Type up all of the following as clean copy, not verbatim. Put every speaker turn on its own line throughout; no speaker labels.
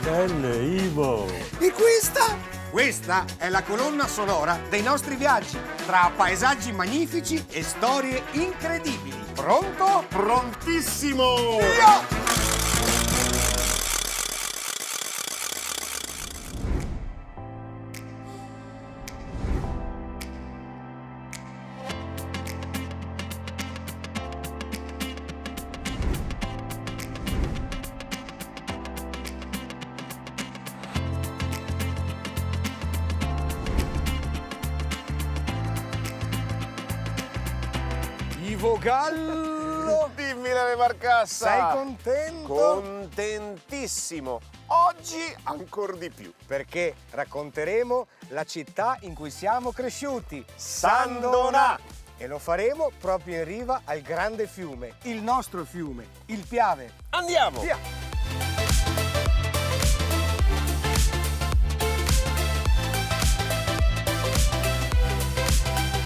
Belle, Ivo!
E questa?
Questa è la colonna sonora dei nostri viaggi, tra paesaggi magnifici e storie incredibili. Pronto?
Prontissimo!
Via! Ivo Gallo!
Dimmela, Marcassa!
Sei contento?
Contentissimo! Oggi ancor di più.
Perché racconteremo la città in cui siamo cresciuti,
San Donà!
E lo faremo proprio in riva al grande fiume, il nostro fiume, il Piave.
Andiamo!
Via!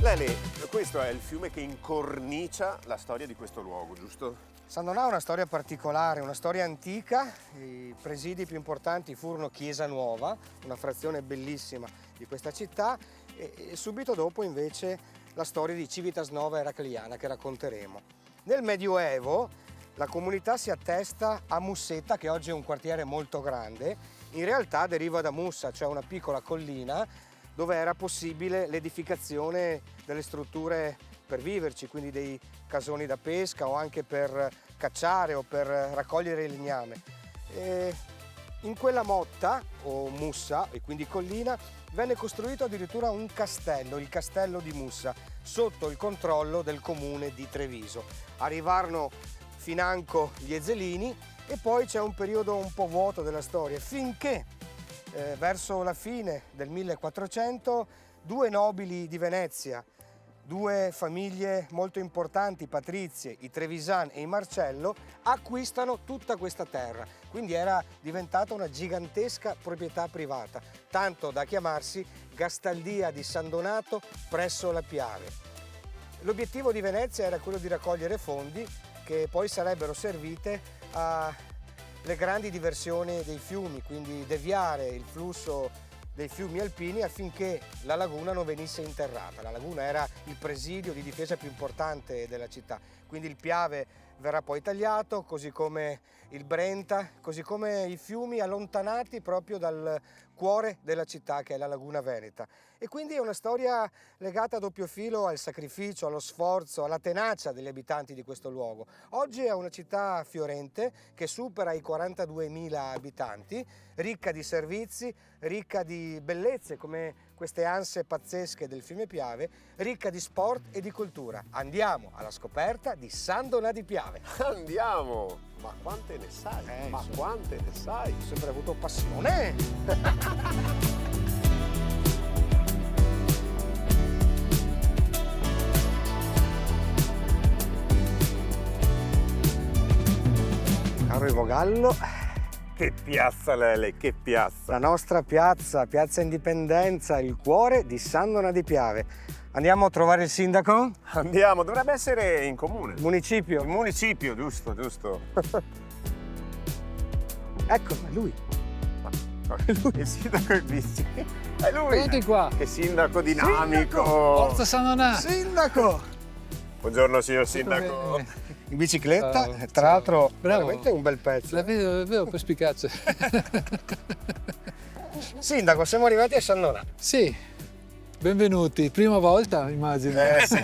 Lele, questo è il fiume che incornicia la storia di questo luogo, giusto?
San Donà ha una storia particolare, una storia antica. I presidi più importanti furono Chiesa Nuova, una frazione bellissima di questa città, e subito dopo invece la storia di Civitas Nova Eracliana che racconteremo. Nel Medioevo la comunità si attesta a Mussetta, che oggi è un quartiere molto grande. In realtà deriva da Mussa, cioè una piccola collina dove era possibile l'edificazione delle strutture per viverci, quindi dei casoni da pesca o anche per cacciare o per raccogliere il legname. E in quella motta o Mussa, e quindi collina, venne costruito addirittura un castello, il castello di Mussa, sotto il controllo del comune di Treviso. Arrivarono financo gli Ezelini e poi c'è un periodo un po' vuoto della storia, finché verso la fine del 1400 due nobili di Venezia, due famiglie molto importanti, patrizie, i Trevisan e i Marcello, acquistano tutta questa terra. Quindi era diventata una gigantesca proprietà privata, tanto da chiamarsi Gastaldia di San Donato presso la Piave. L'obiettivo di Venezia era quello di raccogliere fondi che poi sarebbero servite alle grandi diversioni dei fiumi, quindi deviare il flusso dei fiumi alpini affinché la laguna non venisse interrata. La laguna era il presidio di difesa più importante della città, quindi il Piave verrà poi tagliato, così come il Brenta, così come i fiumi allontanati proprio dal cuore della città, che è la laguna veneta. E quindi è una storia legata a doppio filo al sacrificio, allo sforzo, alla tenacia degli abitanti di questo luogo. Oggi è una città fiorente che supera i 42.000 abitanti, ricca di servizi, ricca di bellezze come queste anse pazzesche del fiume Piave, ricca di sport e di cultura. Andiamo alla scoperta di San Donà di Piave.
Andiamo! Ma quante ne sai? Ma quante ne sai?
Ho sempre avuto passione. Caro Ivo Gallo,
Che piazza, Lele, che piazza!
la nostra piazza, Piazza Indipendenza, il cuore di San Donà di Piave. Andiamo a trovare il sindaco?
Andiamo, dovrebbe essere in comune.
Il municipio?
Il municipio, giusto, giusto.
Ecco, è lui.
Il sindaco è bici. È lui!
Pronti qua?
Che sindaco dinamico!
Forza San Donà!
Sindaco!
Buongiorno, signor sindaco.
Bene.
In bicicletta,
Ciao,
tra l'altro,
Bravo.
veramente un bel pezzo.
La vedo perspicace.
Sindaco, siamo arrivati a San Donà.
Sì, benvenuti. Prima volta, immagino.
Sì.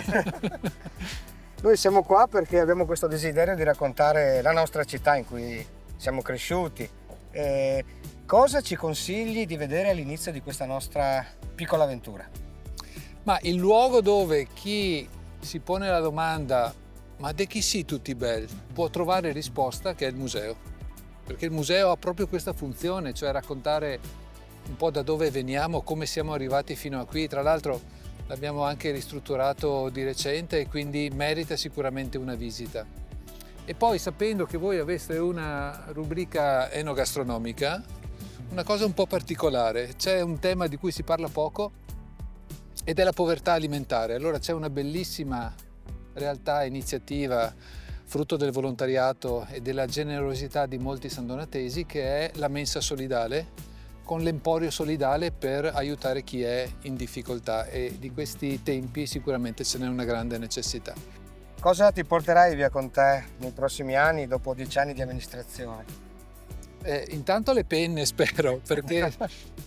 Noi siamo qua perché abbiamo questo desiderio di raccontare la nostra città in cui siamo cresciuti. Cosa ci consigli di vedere all'inizio di questa nostra piccola avventura?
Ma il luogo dove chi si pone la domanda ma di chi si tutti belli? Può trovare risposta, che è il museo. Perché il museo ha proprio questa funzione, cioè raccontare un po' da dove veniamo, come siamo arrivati fino a qui. Tra l'altro l'abbiamo anche ristrutturato di recente e quindi merita sicuramente una visita. E poi, sapendo che voi aveste una rubrica enogastronomica, una cosa un po' particolare, c'è un tema di cui si parla poco ed è la povertà alimentare. Allora c'è una bellissima realtà, iniziativa, frutto del volontariato e della generosità di molti sandonatesi, che è la mensa solidale, con l'emporio solidale per aiutare chi è in difficoltà, e di questi tempi sicuramente ce n'è una grande necessità.
Cosa ti porterai via con te nei prossimi anni, dopo 10 anni di amministrazione?
Intanto le penne, spero, perché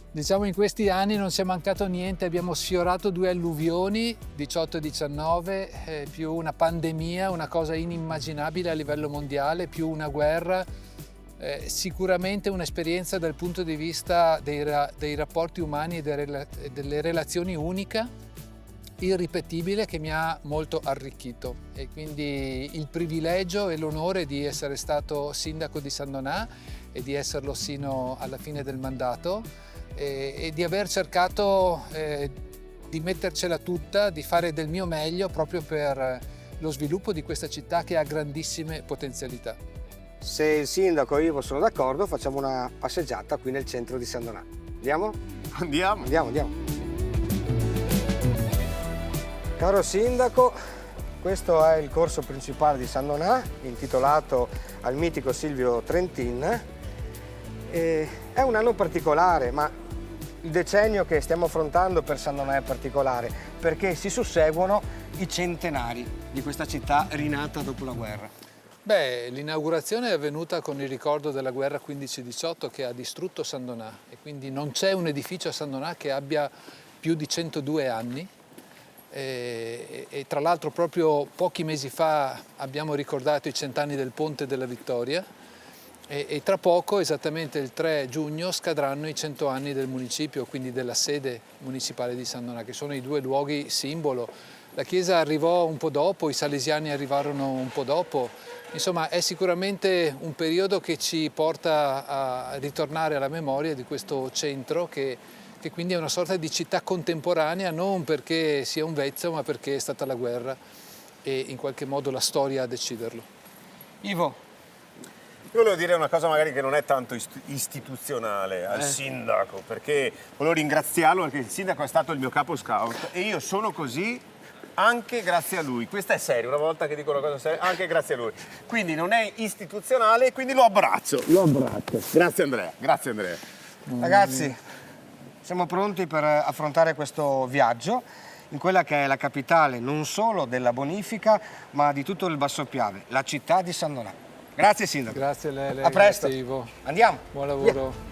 diciamo in questi anni non ci è mancato niente. Abbiamo sfiorato 2 alluvioni, 18 e 19, più una pandemia, una cosa inimmaginabile a livello mondiale, più una guerra. Sicuramente un'esperienza dal punto di vista dei rapporti umani e delle relazioni unica, irripetibile, che mi ha molto arricchito, e quindi il privilegio e l'onore di essere stato sindaco di San Donà e di esserlo sino alla fine del mandato, e di aver cercato di mettercela tutta, di fare del mio meglio proprio per lo sviluppo di questa città che ha grandissime potenzialità.
Se il sindaco e Ivo sono d'accordo, facciamo una passeggiata qui nel centro di San Donà. Andiamo?
Andiamo.
Andiamo. Caro sindaco, questo è il corso principale di San Donà, intitolato al mitico Silvio Trentin. È un anno particolare, ma il decennio che stiamo affrontando per San Donà è particolare, perché si susseguono i centenari di questa città rinata dopo la guerra.
L'inaugurazione è avvenuta con il ricordo della guerra 15-18 che ha distrutto San Donà, e quindi non c'è un edificio a San Donà che abbia più di 102 anni. E tra l'altro proprio pochi mesi fa abbiamo ricordato i 100 anni del Ponte della Vittoria, e tra poco, esattamente il 3 giugno, scadranno i 100 anni del municipio, quindi della sede municipale di San Donà, che sono i 2 luoghi simbolo. La chiesa arrivò un po' dopo, i salesiani arrivarono un po' dopo. Insomma, è sicuramente un periodo che ci porta a ritornare alla memoria di questo centro che quindi è una sorta di città contemporanea, non perché sia un vezzo, ma perché è stata la guerra e in qualche modo la storia a deciderlo.
Ivo,
Io volevo dire una cosa magari che non è tanto istituzionale al sindaco, perché volevo ringraziarlo perché il sindaco è stato il mio capo scout e io sono così anche grazie a lui. Questa è seria, una volta che dico una cosa seria, anche grazie a lui. Quindi non è istituzionale, quindi lo abbraccio. Grazie Andrea, grazie Andrea.
ragazzi, siamo pronti per affrontare questo viaggio in quella che è la capitale non solo della bonifica, ma di tutto il Basso Piave, la città di San Donà. Grazie sindaco.
Grazie Lele,
A presto.
grazie Ivo.
Andiamo.
Buon lavoro.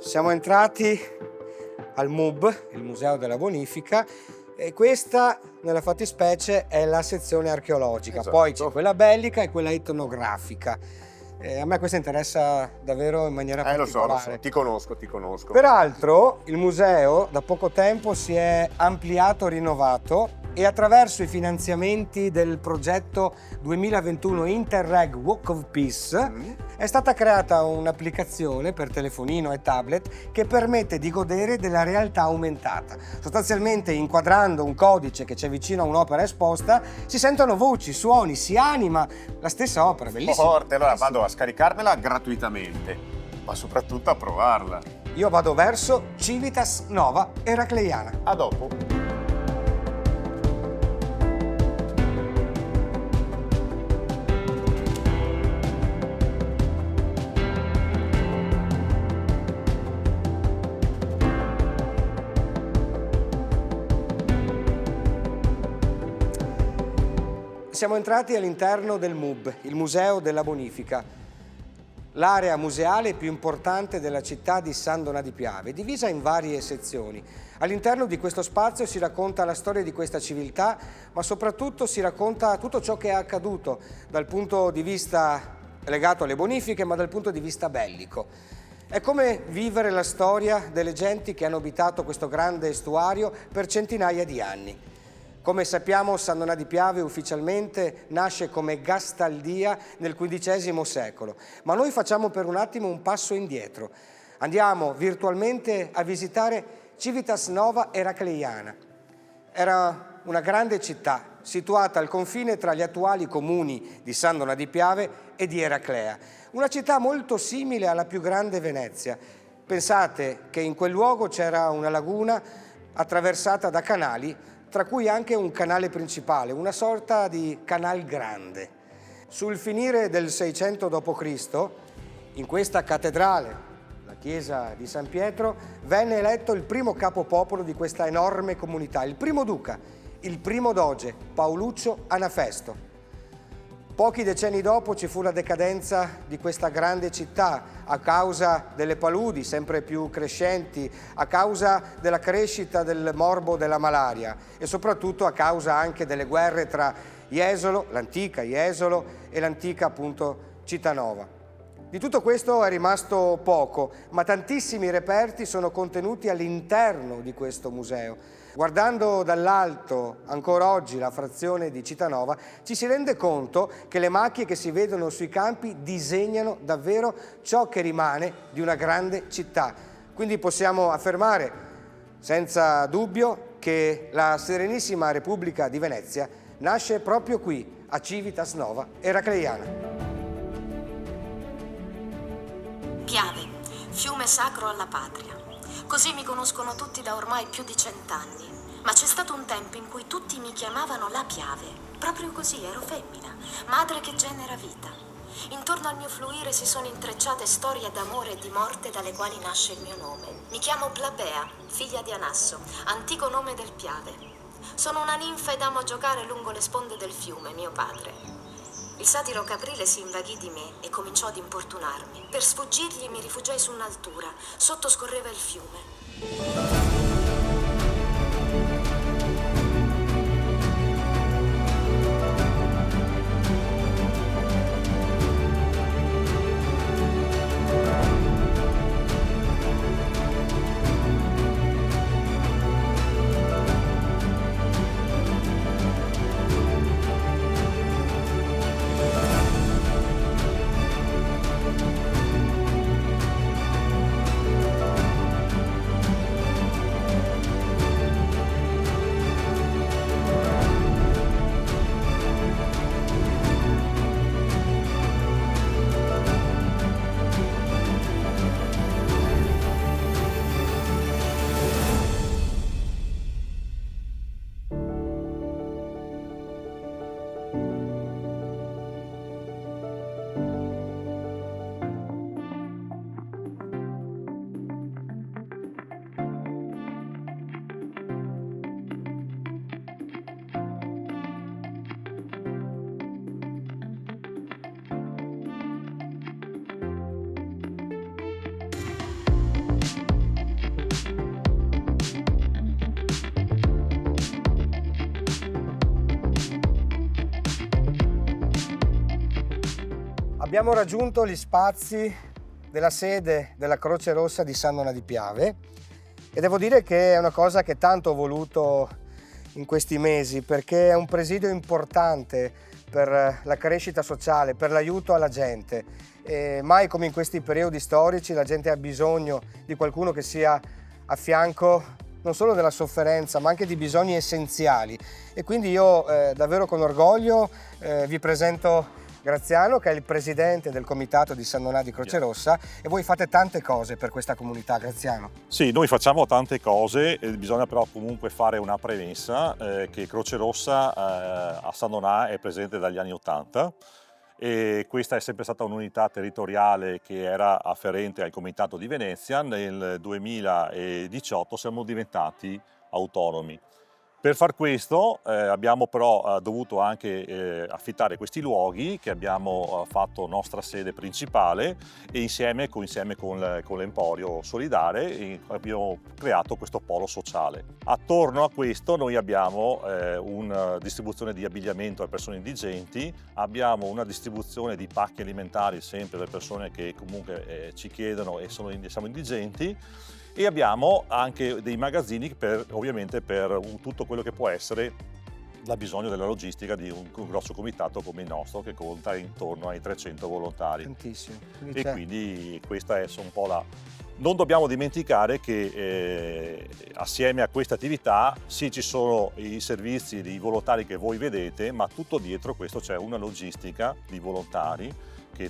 Siamo entrati al MUB, il Museo della Bonifica, e questa nella fattispecie è la sezione archeologica,
Esatto.
Poi c'è quella bellica e quella etnografica. A me questa interessa davvero in maniera
Lo
particolare.
so, ti conosco.
Peraltro il museo da poco tempo si è ampliato, rinnovato, e attraverso i finanziamenti del progetto 2021 Interreg Walk of Peace è stata creata un'applicazione per telefonino e tablet che permette di godere della realtà aumentata. Sostanzialmente, inquadrando un codice che c'è vicino a un'opera esposta, si sentono voci, suoni, si anima la stessa opera. Bellissimo.
Forte, allora vado a scaricarmela gratuitamente, ma soprattutto a provarla.
Io vado verso Civitas Nova Eracleiana.
A dopo.
Siamo entrati all'interno del MUB, il Museo della Bonifica. l'area museale più importante della città di San Donà di Piave, divisa in varie sezioni. All'interno di questo spazio si racconta la storia di questa civiltà, ma soprattutto si racconta tutto ciò che è accaduto dal punto di vista legato alle bonifiche, ma dal punto di vista bellico. È come vivere la storia delle genti che hanno abitato questo grande estuario per centinaia di anni. Come sappiamo, San Donà di Piave ufficialmente nasce come Gastaldia nel XV secolo, ma noi facciamo per un attimo un passo indietro. Andiamo virtualmente a visitare Civitas Nova Eracleiana. Era una grande città situata al confine tra gli attuali comuni di San Donà di Piave e di Eraclea. Una città molto simile alla più grande Venezia. Pensate che in quel luogo c'era una laguna attraversata da canali, tra cui anche un canale principale, una sorta di canal grande. Sul finire del 600 d.C., in questa cattedrale, la chiesa di San Pietro, venne eletto il primo capopopolo di questa enorme comunità, il primo duca, il primo doge, Paoluccio Anafesto. Pochi decenni dopo ci fu la decadenza di questa grande città a causa delle paludi sempre più crescenti, a causa della crescita del morbo della malaria e soprattutto a causa anche delle guerre tra Jesolo, l'antica Jesolo e l'antica appunto Cittànova. Di tutto questo è rimasto poco, ma tantissimi reperti sono contenuti all'interno di questo museo. Guardando dall'alto ancora oggi la frazione di Cittànova ci si rende conto che le macchie che si vedono sui campi disegnano davvero ciò che rimane di una grande città. Quindi possiamo affermare senza dubbio che la Serenissima Repubblica di Venezia nasce proprio qui, a Civitas Nova Eracleiana.
Piave, fiume sacro alla patria. Così mi conoscono tutti da ormai più di 100 anni. Ma c'è stato un tempo in cui tutti mi chiamavano la Piave. Proprio così, ero femmina, madre che genera vita. Intorno al mio fluire si sono intrecciate storie d'amore e di morte dalle quali nasce il mio nome. Mi chiamo Plabea, figlia di Anasso, antico nome del Piave. Sono una ninfa ed amo giocare lungo le sponde del fiume, mio padre. Il satiro Caprile si invaghì di me e cominciò ad importunarmi. Per sfuggirgli mi rifugiai su un'altura. Sotto scorreva il fiume.
Abbiamo raggiunto gli spazi della sede della Croce Rossa di San Donà di Piave e devo dire che è una cosa che tanto ho voluto in questi mesi, perché è un presidio importante per la crescita sociale, per l'aiuto alla gente. E mai come in questi periodi storici la gente ha bisogno di qualcuno che sia a fianco non solo della sofferenza ma anche di bisogni essenziali, e quindi io davvero con orgoglio vi presento Graziano, che è il presidente del comitato di San Donà di Croce Rossa, e voi fate tante cose per questa comunità, Graziano.
Sì, noi facciamo tante cose, bisogna però comunque fare una premessa che Croce Rossa a San Donà è presente dagli anni '80 e questa è sempre stata un'unità territoriale che era afferente al comitato di Venezia. Nel 2018 siamo diventati autonomi. Per far questo abbiamo però dovuto anche affittare questi luoghi, che abbiamo fatto nostra sede principale, e insieme con l'Emporio Solidale abbiamo creato questo polo sociale. Attorno a questo noi abbiamo una distribuzione di abbigliamento a persone indigenti, abbiamo una distribuzione di pacchi alimentari sempre per persone che comunque ci chiedono e siamo indigenti, e abbiamo anche dei magazzini ovviamente per tutto quello che può essere il bisogno della logistica di un grosso comitato come il nostro, che conta intorno ai 300 volontari.
Tantissimo.
Quindi questa è un po' la... Non dobbiamo dimenticare che assieme a questa attività sì, ci sono i servizi di volontari che voi vedete, ma tutto dietro questo c'è una logistica di volontari che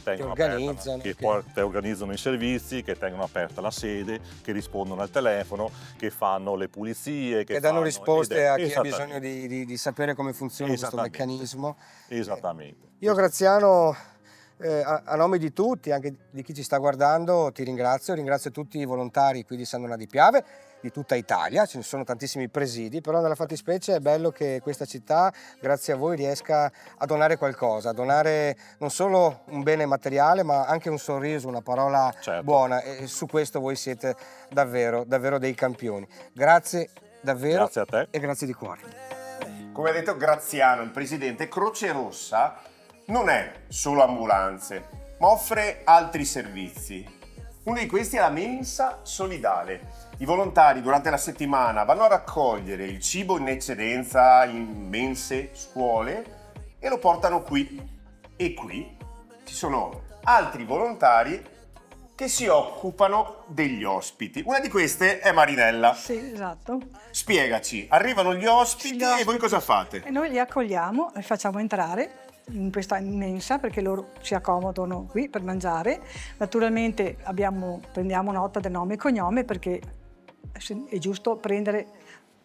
organizzano i servizi, che tengono aperta la sede, che rispondono al telefono, che fanno le pulizie,
che danno risposte a chi ha bisogno di sapere come funziona questo meccanismo.
Esattamente.
Io, Graziano, a nome di tutti, anche di chi ci sta guardando, ti ringrazio tutti i volontari qui di San Donà di Piave, di tutta Italia. Ce ne sono tantissimi presidi, però nella fattispecie è bello che questa città, grazie a voi, riesca a donare qualcosa, a donare non solo un bene materiale, ma anche un sorriso, una parola buona, e su questo voi siete davvero dei campioni. Grazie davvero.
Grazie a te.
E grazie di cuore.
Come ha detto Graziano, il presidente, Croce Rossa non è solo ambulanze, ma offre altri servizi. Uno di questi è la mensa solidale. I volontari durante la settimana vanno a raccogliere il cibo in eccedenza in mense, scuole, e lo portano qui. E qui ci sono altri volontari che si occupano degli ospiti. Una di queste è Marinella.
Sì, esatto.
Spiegaci, arrivano gli ospiti e voi cosa fate?
E noi li accogliamo e facciamo entrare in questa mensa, perché loro si accomodano qui per mangiare. Naturalmente prendiamo nota del nome e cognome, perché è giusto prendere...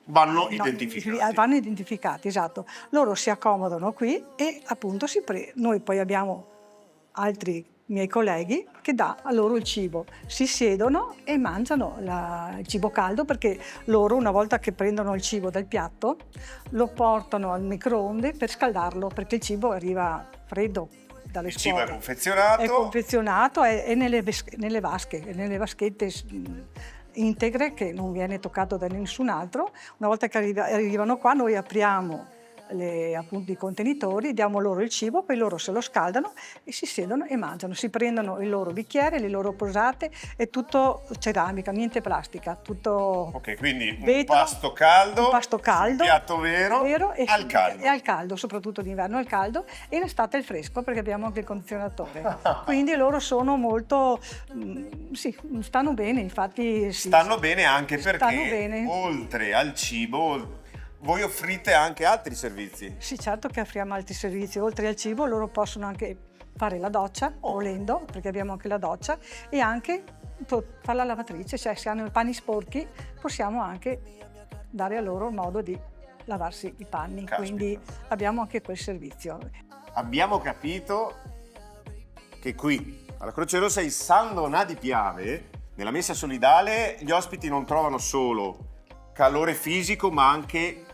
Vanno identificati.
Vanno identificati, esatto. Loro si accomodano qui e appunto noi poi abbiamo altri miei colleghi che dà a loro il cibo. Si siedono e mangiano il cibo caldo, perché loro, una volta che prendono il cibo dal piatto, lo portano al microonde per scaldarlo, perché il cibo arriva freddo dalle
Il
scuole.
cibo è confezionato.
È confezionato, è nelle vaschette integre, che non viene toccato da nessun altro. Una volta che arrivano qua, noi apriamo appunto i contenitori, diamo loro il cibo, poi loro se lo scaldano e si siedono e mangiano. Si prendono il loro bicchiere, le loro posate, è tutto ceramica, niente plastica, tutto...
Ok, quindi
vetro,
un pasto caldo,
un
piatto vero e al caldo.
E al caldo, soprattutto d'inverno al caldo, e in estate il fresco, perché abbiamo anche il condizionatore. Quindi loro sono molto... sì, stanno bene, infatti... Sì,
stanno bene anche perché
bene.
Oltre al cibo voi offrite anche altri servizi.
Sì, certo che offriamo altri servizi. Oltre al cibo loro possono anche fare la doccia, volendo, perché abbiamo anche la doccia, e anche fare la lavatrice, cioè se hanno i panni sporchi possiamo anche dare a loro il modo di lavarsi i panni.
Caspita.
Quindi abbiamo anche quel servizio.
Abbiamo capito che qui, alla Croce Rossa di San Donà di Piave, nella mensa solidale, gli ospiti non trovano solo calore fisico, ma anche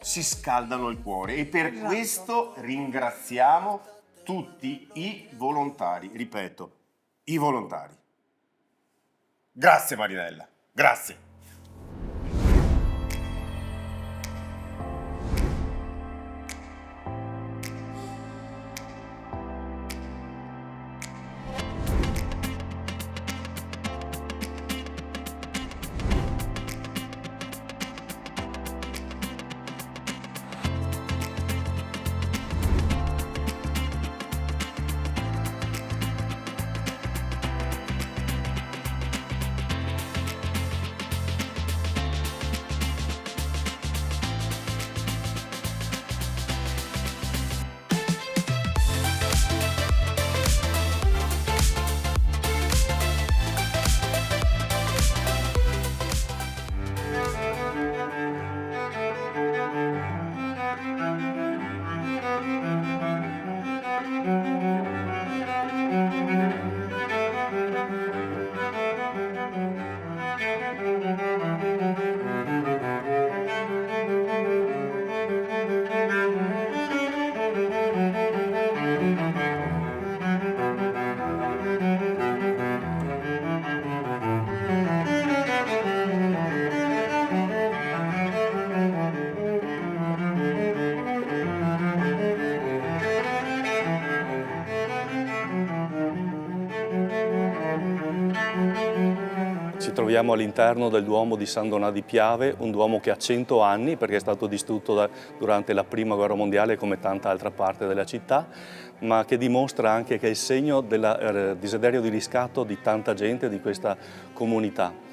si scaldano il cuore, e per questo ringraziamo tutti i volontari, ripeto, i volontari. Grazie Marinella, grazie.
troviamo all'interno del Duomo di San Donà di Piave, un Duomo che ha 100 anni perché è stato distrutto durante la Prima Guerra Mondiale come tanta altra parte della città, ma che dimostra anche che è il segno del desiderio di riscatto di tanta gente di questa comunità.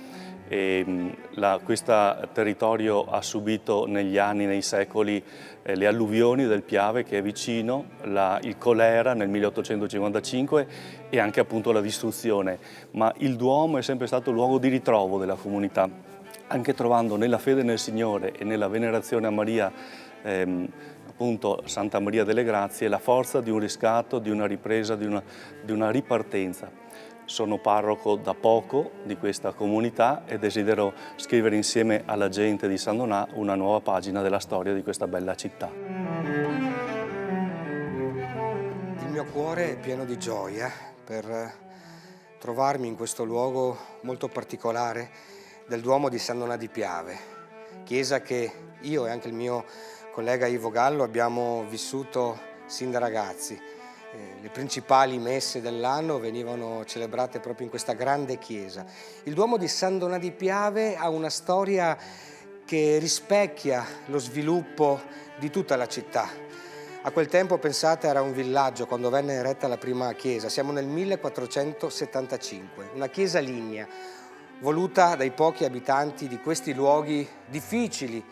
Questo territorio ha subito negli anni, nei secoli, le alluvioni del Piave che è vicino, il colera nel 1855 e anche appunto la distruzione, ma il Duomo è sempre stato il luogo di ritrovo della comunità, anche trovando nella fede nel Signore e nella venerazione a Maria, appunto Santa Maria delle Grazie, la forza di un riscatto, di una ripresa, di una ripartenza. Sono parroco da poco di questa comunità e desidero scrivere insieme alla gente di San Donà una nuova pagina della storia di questa bella città.
Il mio cuore è pieno di gioia per trovarmi in questo luogo molto particolare del Duomo di San Donà di Piave, chiesa che io e anche il mio collega Ivo Gallo abbiamo vissuto sin da ragazzi. Le principali messe dell'anno venivano celebrate proprio in questa grande chiesa. Il Duomo di San Donà di Piave ha una storia che rispecchia lo sviluppo di tutta la città. A quel tempo, pensate, era un villaggio quando venne eretta la prima chiesa. Siamo nel 1475, una chiesa lignea, voluta dai pochi abitanti di questi luoghi difficili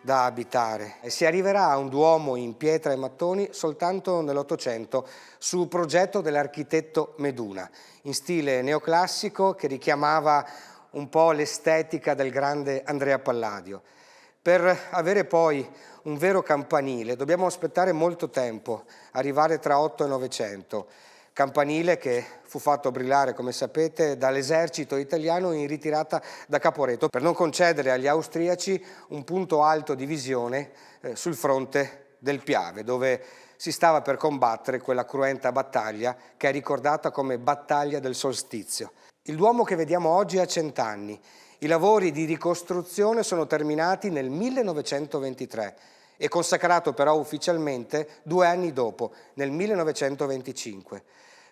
da abitare, e si arriverà a un duomo in pietra e mattoni soltanto nell'Ottocento su progetto dell'architetto Meduna, in stile neoclassico che richiamava un po' l'estetica del grande Andrea Palladio. Per avere poi un vero campanile dobbiamo aspettare molto tempo, arrivare tra 8 e 900. Campanile che fu fatto brillare, come sapete, dall'esercito italiano in ritirata da Caporetto per non concedere agli austriaci un punto alto di visione sul fronte del Piave, dove si stava per combattere quella cruenta battaglia che è ricordata come Battaglia del Solstizio. Il Duomo che vediamo oggi ha 100 anni. I lavori di ricostruzione sono terminati nel 1923 e consacrato però ufficialmente 2 anni dopo, nel 1925.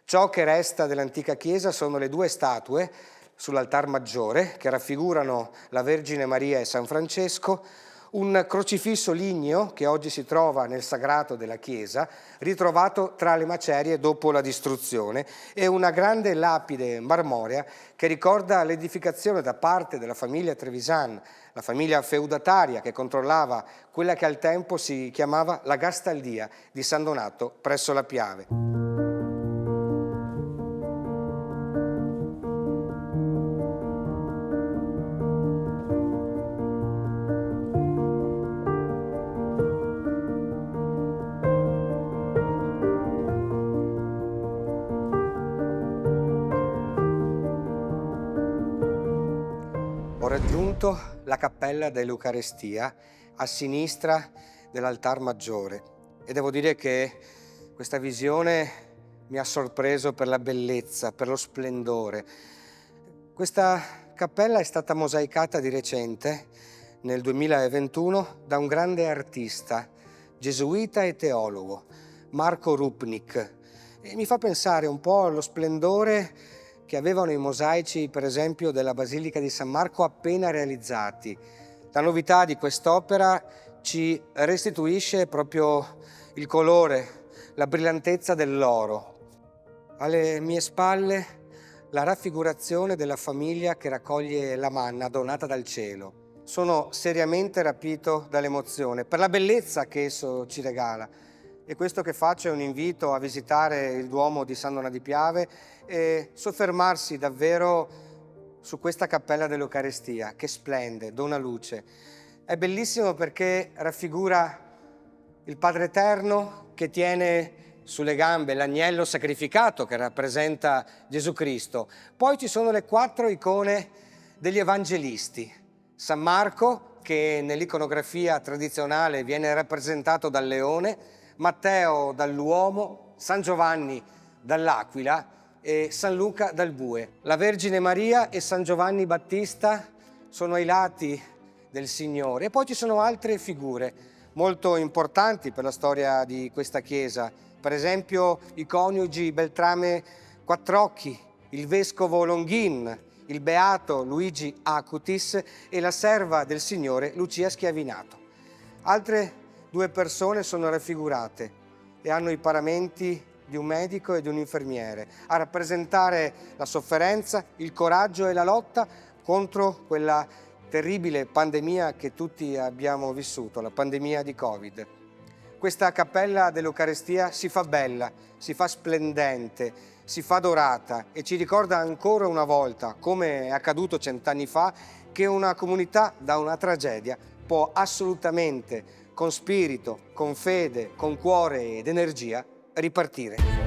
Ciò che resta dell'antica chiesa sono le 2 statue sull'altar maggiore che raffigurano la Vergine Maria e San Francesco, un crocifisso ligneo che oggi si trova nel sagrato della chiesa, ritrovato tra le macerie dopo la distruzione, e una grande lapide marmorea che ricorda l'edificazione da parte della famiglia Trevisan, la famiglia feudataria che controllava quella che al tempo si chiamava la Gastaldia di San Donato presso la Piave. Ho raggiunto la cappella dell'Eucarestia a sinistra dell'altar maggiore e devo dire che questa visione mi ha sorpreso per la bellezza, per lo splendore. Questa cappella è stata mosaicata di recente, nel 2021, da un grande artista, gesuita e teologo, Marco Rupnik, e mi fa pensare un po' allo splendore che avevano i mosaici, per esempio, della Basilica di San Marco appena realizzati. La novità di quest'opera ci restituisce proprio il colore, la brillantezza dell'oro. Alle mie spalle la raffigurazione della famiglia che raccoglie la manna donata dal cielo. Sono seriamente rapito dall'emozione per la bellezza che esso ci regala. E questo che faccio è un invito a visitare il Duomo di San Donà di Piave e soffermarsi davvero su questa cappella dell'Eucarestia che splende, dona luce. È bellissimo perché raffigura il Padre Eterno che tiene sulle gambe l'agnello sacrificato che rappresenta Gesù Cristo. Poi ci sono le 4 icone degli evangelisti. San Marco, che nell'iconografia tradizionale viene rappresentato dal leone, Matteo dall'uomo, San Giovanni dall'aquila e San Luca dal bue. La Vergine Maria e San Giovanni Battista sono ai lati del Signore. E poi ci sono altre figure molto importanti per la storia di questa chiesa. Per esempio i coniugi Beltrame Quattrocchi, il vescovo Longhin, il beato Luigi Acutis e la serva del Signore Lucia Schiavinato. Altre 2 persone sono raffigurate e hanno i paramenti di un medico e di un infermiere, a rappresentare la sofferenza, il coraggio e la lotta contro quella terribile pandemia che tutti abbiamo vissuto, la pandemia di Covid. Questa cappella dell'Eucarestia si fa bella, si fa splendente, si fa dorata e ci ricorda ancora una volta, come è accaduto 100 anni fa, che una comunità da una tragedia può assolutamente, con spirito, con fede, con cuore ed energia, ripartire.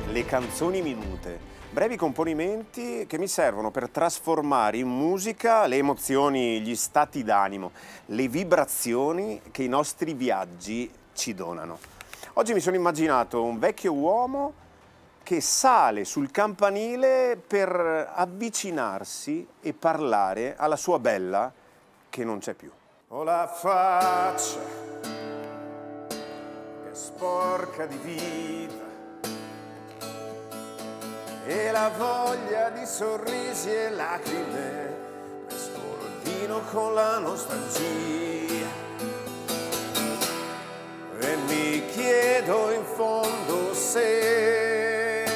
Le canzoni minute, brevi componimenti che mi servono per trasformare in musica le emozioni, gli stati d'animo, le vibrazioni che i nostri viaggi ci donano. Oggi mi sono immaginato un vecchio uomo che sale sul campanile per avvicinarsi e parlare alla sua bella che non c'è più. Ho la faccia che è sporca di vita e la voglia di sorrisi e lacrime, mescolo il vino con la nostalgia e mi chiedo in fondo se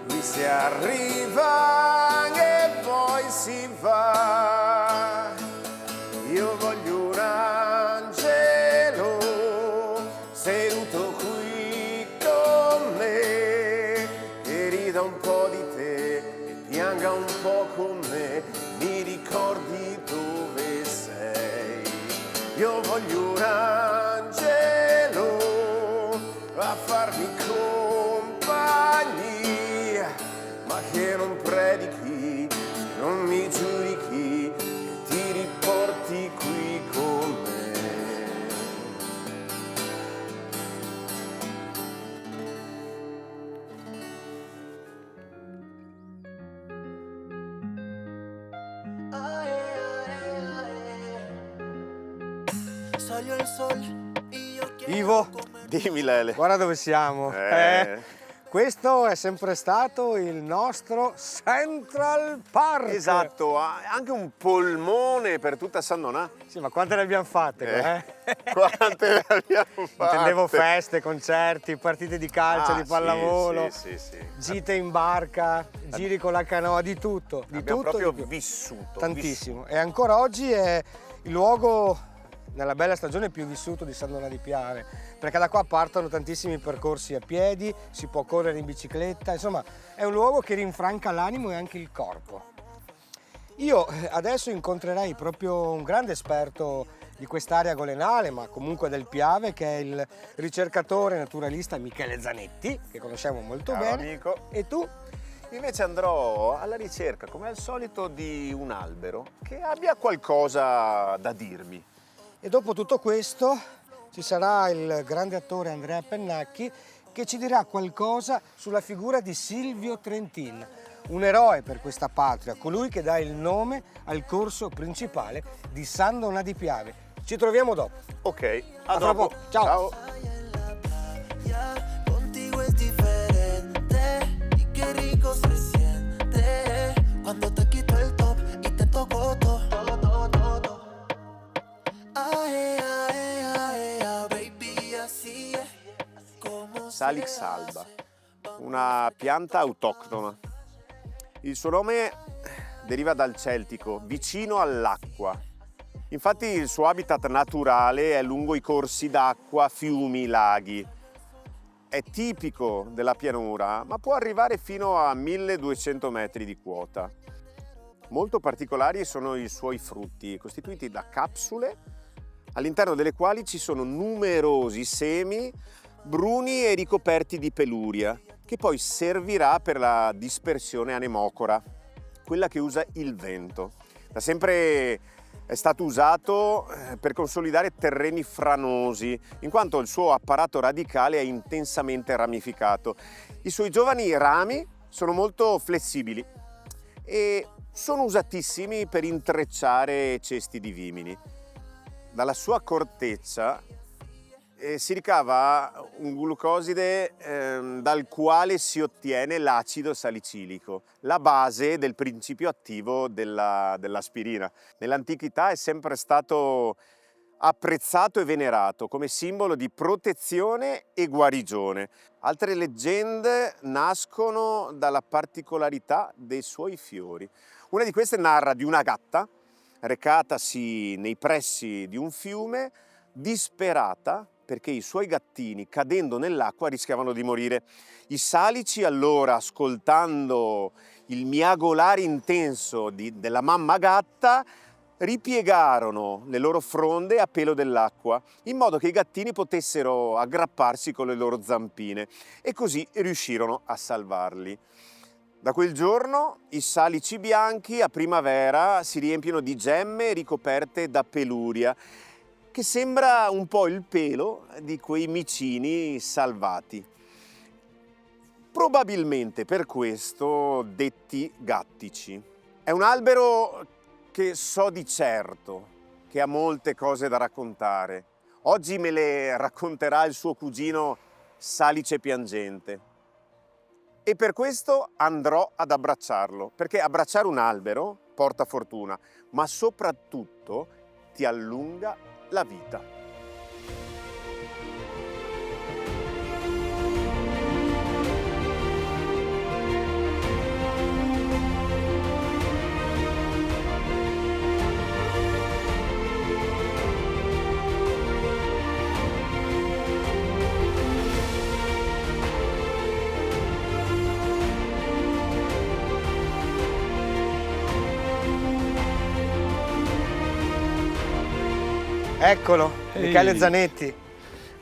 qui si arriva e poi si va. Io voglio un angelo seduto qui da un po' di te e pianga un po' con me, mi ricordi dove sei. Io voglio un angelo a farmi compagnia, ma che non predichi, che non mi giudichi, che ti riporti qui con me.
Ivo,
Dimmi Lele.
guarda dove siamo. Questo è sempre stato il nostro Central Park.
Esatto, anche un polmone per tutta San Donà.
Sì, ma quante ne abbiamo fatte?
Quante ne abbiamo fatte?
Intendevo feste, concerti, partite di calcio, di pallavolo,
sì.
gite in barca, giri con la canoa, di tutto. Di
Abbiamo
tutto,
proprio
di più.
vissuto.
Tantissimo. E ancora oggi è il luogo nella bella stagione più vissuto di San Donà di Piave, perché da qua partono tantissimi percorsi a piedi, si può correre in bicicletta, insomma è un luogo che rinfranca l'animo e anche il corpo. Io adesso incontrerei proprio un grande esperto di quest'area golenale, ma comunque del Piave, che è il ricercatore naturalista Michele Zanetti, che conosciamo molto
Ciao,
bene.
amico.
E tu?
Invece andrò alla ricerca, come al solito, di un albero che abbia qualcosa da dirmi.
E dopo tutto questo ci sarà il grande attore Andrea Pennacchi che ci dirà qualcosa sulla figura di Silvio Trentin, un eroe per questa patria, colui che dà il nome al corso principale di San Donà di Piave. Ci troviamo dopo.
Ok,
A tra
dopo.
poco. Ciao.
Contigo es diferente y qué rico se siente cuando te quito el top y te toco todo. Baby, así es como
Salix alba, una pianta autoctona. Il suo nome deriva dal celtico, vicino all'acqua. Infatti il suo habitat naturale è lungo i corsi d'acqua, fiumi, laghi. È tipico della pianura, ma può arrivare fino a 1200 metri di quota. Molto particolari sono i suoi frutti, costituiti da capsule, all'interno delle quali ci sono numerosi semi bruni e ricoperti di peluria, che poi servirà per la dispersione anemocora, quella che usa il vento. Da sempre è stato usato per consolidare terreni franosi, in quanto il suo apparato radicale è intensamente ramificato. I suoi giovani rami sono molto flessibili e sono usatissimi per intrecciare cesti di vimini. Dalla sua corteccia si ricava un glucoside dal quale si ottiene l'acido salicilico, la base del principio attivo dell'aspirina. Nell'antichità è sempre stato apprezzato e venerato come simbolo di protezione e guarigione. Altre leggende nascono dalla particolarità dei suoi fiori. Una di queste narra di una gatta recatasi nei pressi di un fiume, disperata perché i suoi gattini, cadendo nell'acqua, rischiavano di morire. I salici allora, ascoltando il miagolare intenso della mamma gatta, ripiegarono le loro fronde a pelo dell'acqua, in modo che i gattini potessero aggrapparsi con le loro zampine, e così riuscirono a salvarli. Da quel giorno i salici bianchi a primavera si riempiono di gemme ricoperte da peluria, che sembra un po' il pelo di quei micini salvati. Probabilmente per questo detti gattici. È un albero che so di certo che ha molte cose da raccontare. Oggi me le racconterà il suo cugino Salice Piangente. E per questo andrò ad abbracciarlo, perché abbracciare un albero porta fortuna, ma soprattutto ti allunga la vita.
Eccolo,
Ehi.
Michele Zanetti.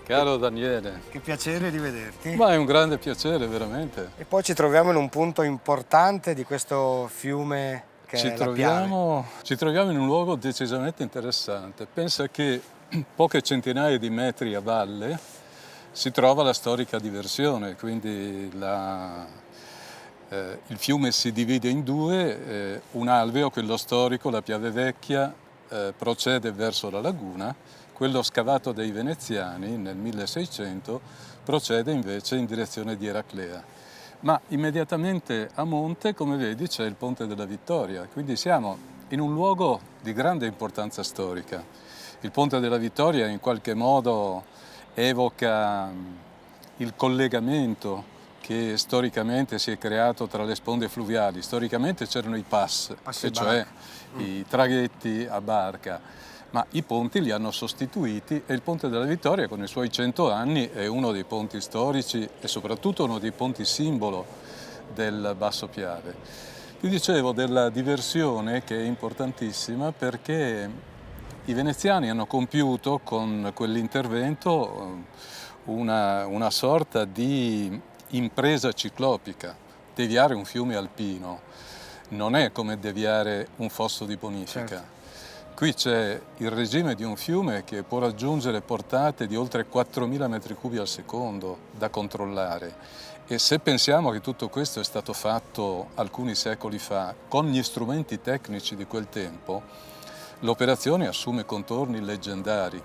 Caro Daniele,
Che piacere rivederti.
ma è un grande piacere veramente.
E poi ci troviamo in un punto importante di questo fiume che è la Piave.
Ci troviamo in un luogo decisamente interessante. Pensa che poche centinaia di metri a valle si trova la storica diversione, quindi il fiume si divide in due, un alveo, quello storico, la Piave Vecchia, procede verso la laguna, quello scavato dai veneziani nel 1600 procede invece in direzione di Eraclea. Ma immediatamente a monte, come vedi, c'è il Ponte della Vittoria, quindi siamo in un luogo di grande importanza storica. Il Ponte della Vittoria in qualche modo evoca il collegamento che storicamente si è creato tra le sponde fluviali. Storicamente c'erano i pass, e cioè i traghetti a barca, ma i ponti li hanno sostituiti e il Ponte della Vittoria con i suoi 100 anni è uno dei ponti storici e soprattutto uno dei ponti simbolo del Basso Piave. Ti dicevo della diversione che è importantissima perché i veneziani hanno compiuto con quell'intervento una sorta di impresa ciclopica. Deviare un fiume alpino non è come deviare un fosso di bonifica.
Certo.
Qui c'è il regime di un fiume che può raggiungere portate di oltre 4.000 metri cubi al secondo da controllare. E se pensiamo che tutto questo è stato fatto alcuni secoli fa con gli strumenti tecnici di quel tempo, l'operazione assume contorni leggendari.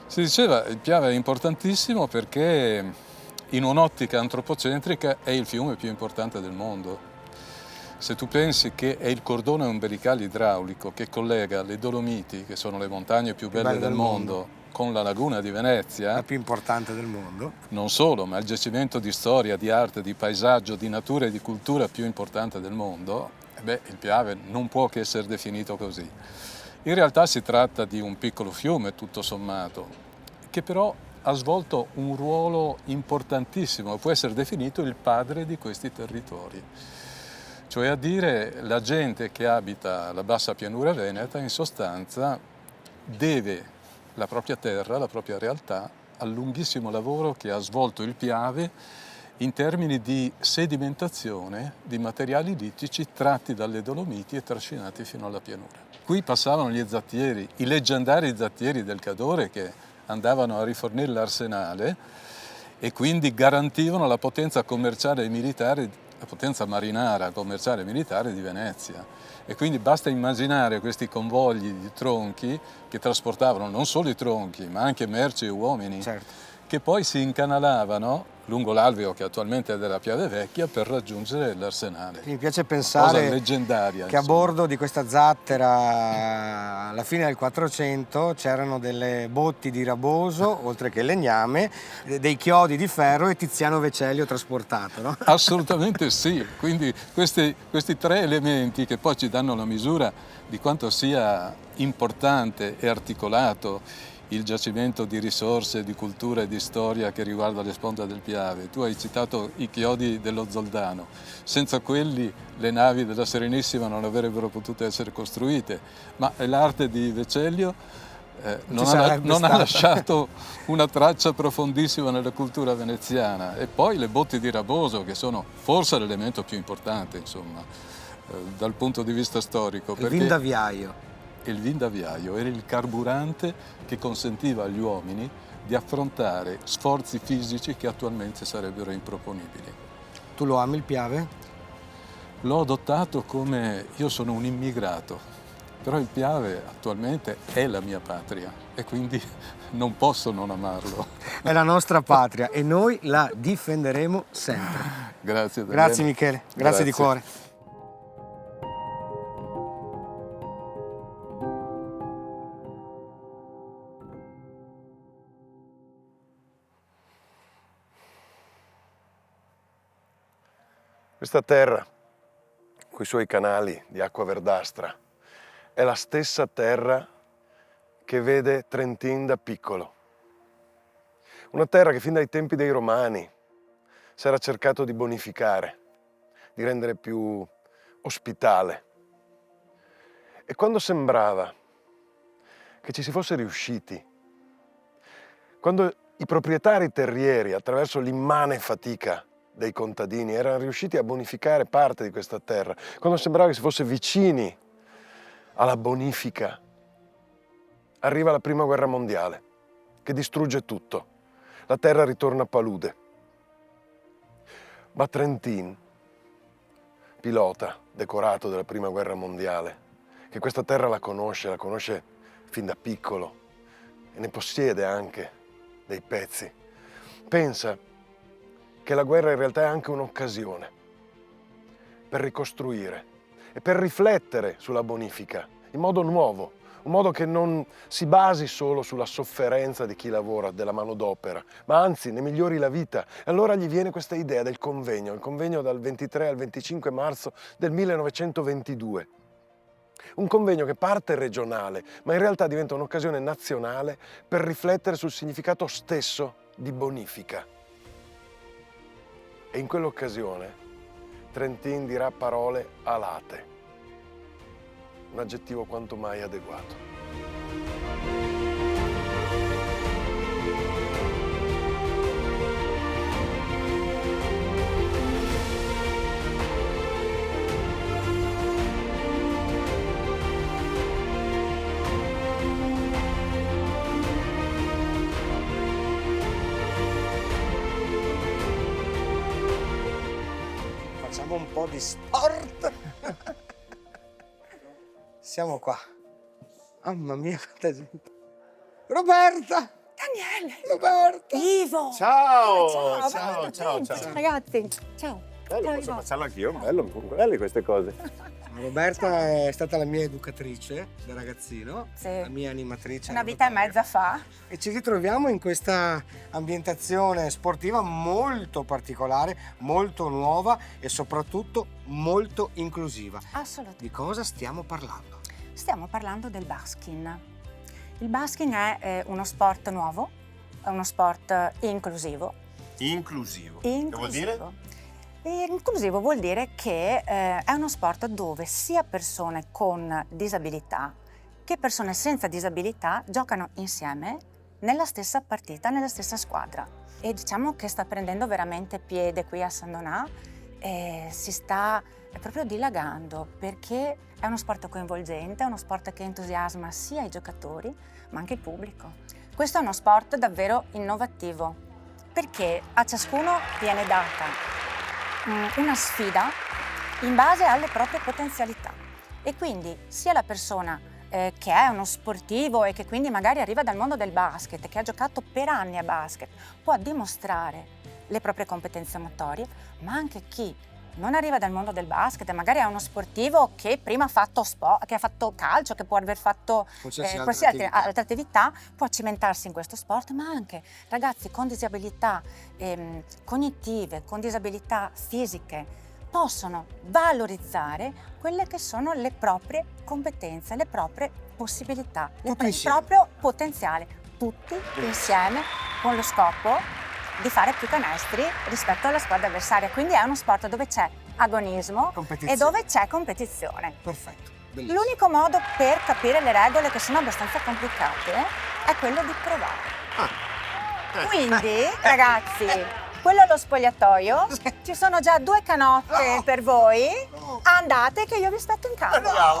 Si diceva il Piave è importantissimo perché in un'ottica antropocentrica è il fiume più importante del mondo. Se tu pensi che è il cordone ombelicale idraulico che collega le Dolomiti, che sono le montagne più belle del mondo, con la laguna di Venezia,
La più importante del mondo.
non solo, ma il giacimento di storia, di arte, di paesaggio, di natura e di cultura più importante del mondo, il Piave non può che essere definito così. In realtà si tratta di un piccolo fiume, tutto sommato, che però ha svolto un ruolo importantissimo, può essere definito il padre di questi territori. Cioè a dire, la gente che abita la bassa pianura veneta in sostanza deve la propria terra, la propria realtà, al lunghissimo lavoro che ha svolto il Piave in termini di sedimentazione di materiali littici tratti dalle Dolomiti e trascinati fino alla pianura. Qui passavano gli zattieri, i leggendari zattieri del Cadore che andavano a rifornire l'arsenale e quindi garantivano la potenza commerciale e militare, la potenza marinara, commerciale e militare di Venezia. E quindi basta immaginare questi convogli di tronchi che trasportavano non solo i tronchi, ma anche merci e uomini, che poi si incanalavano lungo l'alveo che attualmente è della Piave Vecchia per raggiungere l'arsenale.
Mi piace
Cosa
pensare
leggendaria,
che a
insomma.
bordo di questa zattera alla fine del 400 c'erano delle botti di raboso, oltre che legname, dei chiodi di ferro e Tiziano Vecellio trasportato, no?
Assolutamente sì, quindi questi tre elementi che poi ci danno la misura di quanto sia importante e articolato il giacimento di risorse, di cultura e di storia che riguarda le sponde del Piave. Tu hai citato i chiodi dello Zoldano. Senza quelli le navi della Serenissima non avrebbero potuto essere costruite, ma l'arte di Vecellio non ha lasciato una traccia profondissima nella cultura veneziana. E poi le botti di Raboso, che sono forse l'elemento più importante, insomma, dal punto di vista storico.
Il vin d'aviaio.
Il vin d'aviaio era il carburante che consentiva agli uomini di affrontare sforzi fisici che attualmente sarebbero improponibili.
Tu lo ami il Piave?
L'ho adottato come io sono un immigrato, però il Piave attualmente è la mia patria e quindi non posso non amarlo.
È la nostra patria e noi la difenderemo sempre.
Grazie Daniele.
Grazie Michele, grazie di cuore.
Questa terra, coi suoi canali di acqua verdastra, è la stessa terra che vede Trentin da piccolo. Una terra che fin dai tempi dei Romani si era cercato di bonificare, di rendere più ospitale. E quando sembrava che ci si fosse riusciti, quando i proprietari terrieri, attraverso l'immane fatica dei contadini, erano riusciti a bonificare parte di questa terra, quando sembrava che si fosse vicini alla bonifica, arriva la Prima Guerra Mondiale, che distrugge tutto. La terra ritorna palude. Ma Trentin, pilota decorato della Prima Guerra Mondiale, che questa terra la conosce fin da piccolo e ne possiede anche dei pezzi, pensa che la guerra in realtà è anche un'occasione per ricostruire e per riflettere sulla bonifica in modo nuovo, un modo che non si basi solo sulla sofferenza di chi lavora, della manodopera, ma anzi ne migliori la vita. E allora gli viene questa idea del convegno, il convegno dal 23 al 25 marzo del 1922. Un convegno che parte regionale, ma in realtà diventa un'occasione nazionale per riflettere sul significato stesso di bonifica. E in quell'occasione Trentin dirà parole alate, un aggettivo quanto mai adeguato.
Facciamo un po' di sport. Siamo qua. Mamma mia, quanta gente. Roberta!
Daniele!
Roberta!
Ivo!
Ciao!
Ciao ragazzi! Ciao!
Bello,
Ciao,
posso
Ivo.
passarlo anch'io? Belli queste cose.
Roberta è stata la mia educatrice da ragazzino,
Sì.
la mia animatrice.
Una vita e mezza fa.
E ci ritroviamo in questa ambientazione sportiva molto particolare, molto nuova e soprattutto molto inclusiva.
Assolutamente.
Di cosa stiamo parlando?
Stiamo parlando del basking. Il basking è uno sport nuovo, è uno sport inclusivo.
Inclusivo. Che vuol dire?
Inclusivo vuol dire che è uno sport dove sia persone con disabilità che persone senza disabilità giocano insieme nella stessa partita, nella stessa squadra. E diciamo che sta prendendo veramente piede qui a San Donà e si sta proprio dilagando perché è uno sport coinvolgente, è uno sport che entusiasma sia i giocatori ma anche il pubblico. Questo è uno sport davvero innovativo perché a ciascuno viene data una sfida in base alle proprie potenzialità e quindi sia la persona che è uno sportivo e che quindi magari arriva dal mondo del basket, che ha giocato per anni a basket, può dimostrare le proprie competenze motorie, ma anche chi non arriva dal mondo del basket e magari è uno sportivo che prima ha fatto sport, che ha fatto calcio, che può aver fatto qualsiasi altra attività, può cimentarsi in questo sport, ma anche ragazzi con disabilità cognitive, con disabilità fisiche, possono valorizzare quelle che sono le proprie competenze, le proprie possibilità, il proprio potenziale, tutti insieme con lo scopo di fare più canestri rispetto alla squadra avversaria. Quindi è uno sport dove c'è agonismo e dove c'è competizione.
Perfetto, bellissimo.
L'unico modo per capire le regole, che sono abbastanza complicate, è quello di provare. Quindi, ragazzi, quello è lo spogliatoio, ci sono già 2 canotte per voi, andate che io vi aspetto in casa.
Andiamo.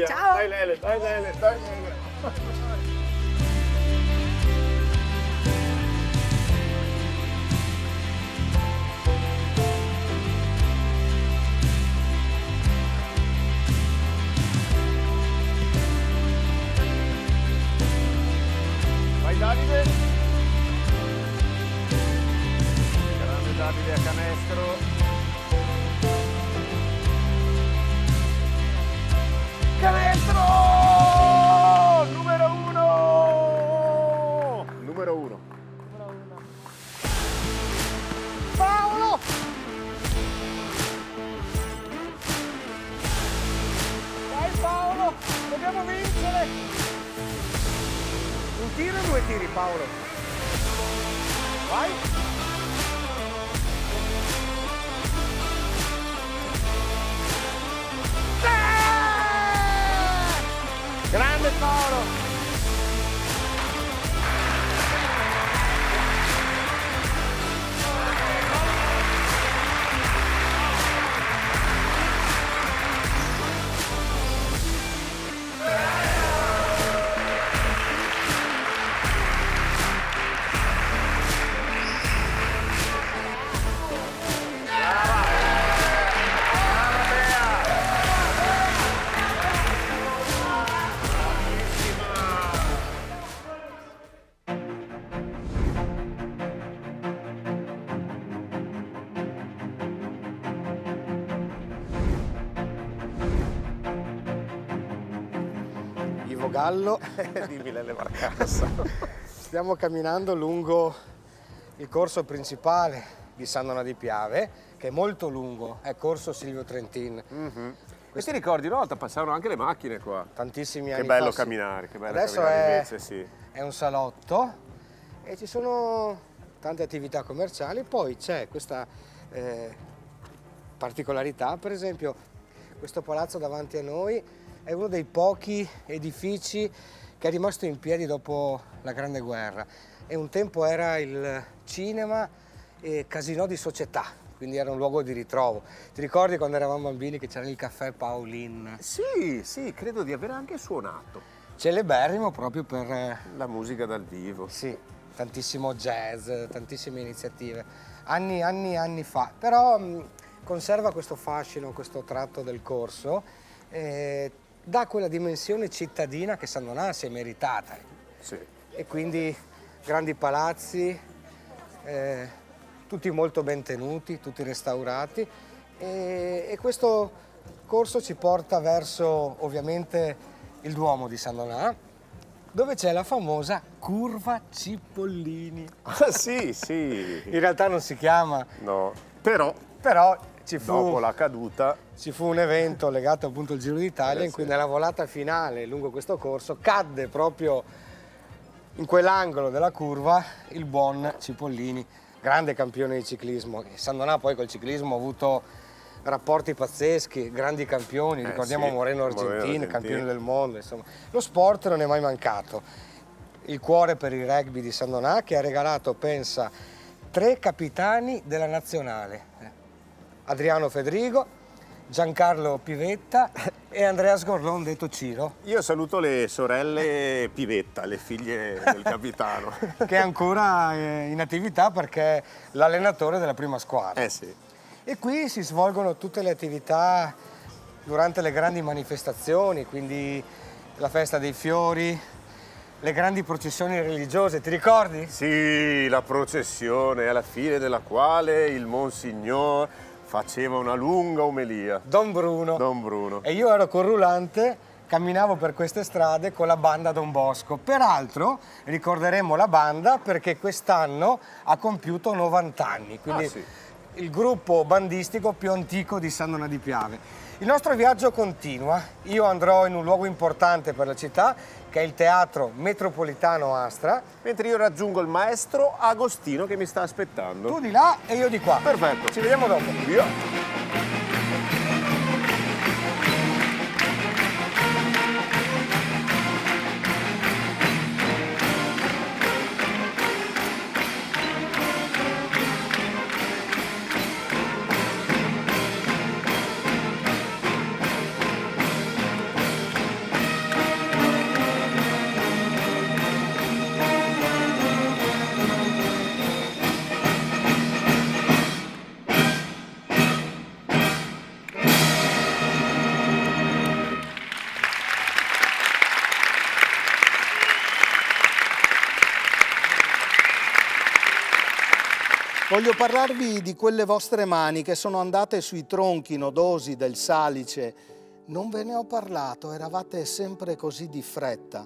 Ciao.
Dai Lele, dai Lele, dai Lele. Vai Davide. Grande Davide a canestro. Canestro! Numero 1! Numero 1. Paolo! Dai Paolo, dobbiamo vincere!
Un tiro o 2 tiri, Paolo?
Vai!
Grande Paolo! Gallo.
Di Lele Marcassa.
Stiamo camminando lungo il corso principale di San Donà di Piave, che è molto lungo, è corso Silvio Trentin.
E ti ricordi una volta passavano anche le macchine qua?
Tantissimi anni
Che
fa.
bello
sì.
camminare, che bello
Adesso
camminare invece, sì.
è un salotto e ci sono tante attività commerciali, poi c'è questa particolarità, per esempio questo palazzo davanti a noi è uno dei pochi edifici che è rimasto in piedi dopo la Grande Guerra e un tempo era il cinema e casinò di società, quindi era un luogo di ritrovo. Ti ricordi quando eravamo bambini che c'era il caffè Paolin?
Sì, sì, credo di aver anche suonato.
Celeberrimo proprio per
la musica dal vivo.
Sì, tantissimo jazz, tantissime iniziative, anni fa, però conserva questo fascino, questo tratto del corso, dà quella dimensione cittadina che San Donà si è meritata.
Sì.
E quindi grandi palazzi, tutti molto ben tenuti, tutti restaurati e questo percorso ci porta verso ovviamente il Duomo di San Donà, dove c'è la famosa curva Cipollini.
Ah, sì, sì.
In realtà non si chiama,
No, però
dopo
la caduta
ci fu un evento legato appunto al Giro d'Italia in cui
sì.
nella volata finale lungo questo corso cadde proprio in quell'angolo della curva il buon Cipollini, grande campione di ciclismo. San Donà poi col ciclismo ha avuto rapporti pazzeschi, grandi campioni, ricordiamo
sì,
Moreno
Moreno
Argentino,
Argentino.
campione del mondo, insomma. Lo sport non è mai mancato. Il cuore per il rugby di San Donà che ha regalato, pensa, 3 capitani della nazionale. Adriano Fedrigo, Giancarlo Pivetta e Andrea Sgorlon detto Ciro.
Io saluto le sorelle Pivetta, le figlie del capitano.
Che è ancora in attività perché è l'allenatore della prima squadra.
Sì.
E qui si svolgono tutte le attività durante le grandi manifestazioni, quindi la festa dei fiori, le grandi processioni religiose, ti ricordi?
Sì, la processione alla fine della quale il Monsignor faceva una lunga omelia.
Don Bruno.
Don Bruno.
E io ero con Rulante, camminavo per queste strade con la banda Don Bosco. Peraltro ricorderemo la banda perché quest'anno ha compiuto 90 anni, quindi
sì.
il gruppo bandistico più antico di San Donà di Piave. Il nostro viaggio continua, io andrò in un luogo importante per la città che è il Teatro Metropolitano Astra.
Mentre io raggiungo il maestro Agostino che mi sta aspettando.
Tu di là e io di qua.
Perfetto.
Ci vediamo dopo.
Via.
Voglio parlarvi di quelle vostre mani che sono andate sui tronchi nodosi del salice. Non ve ne ho parlato, eravate sempre così di fretta.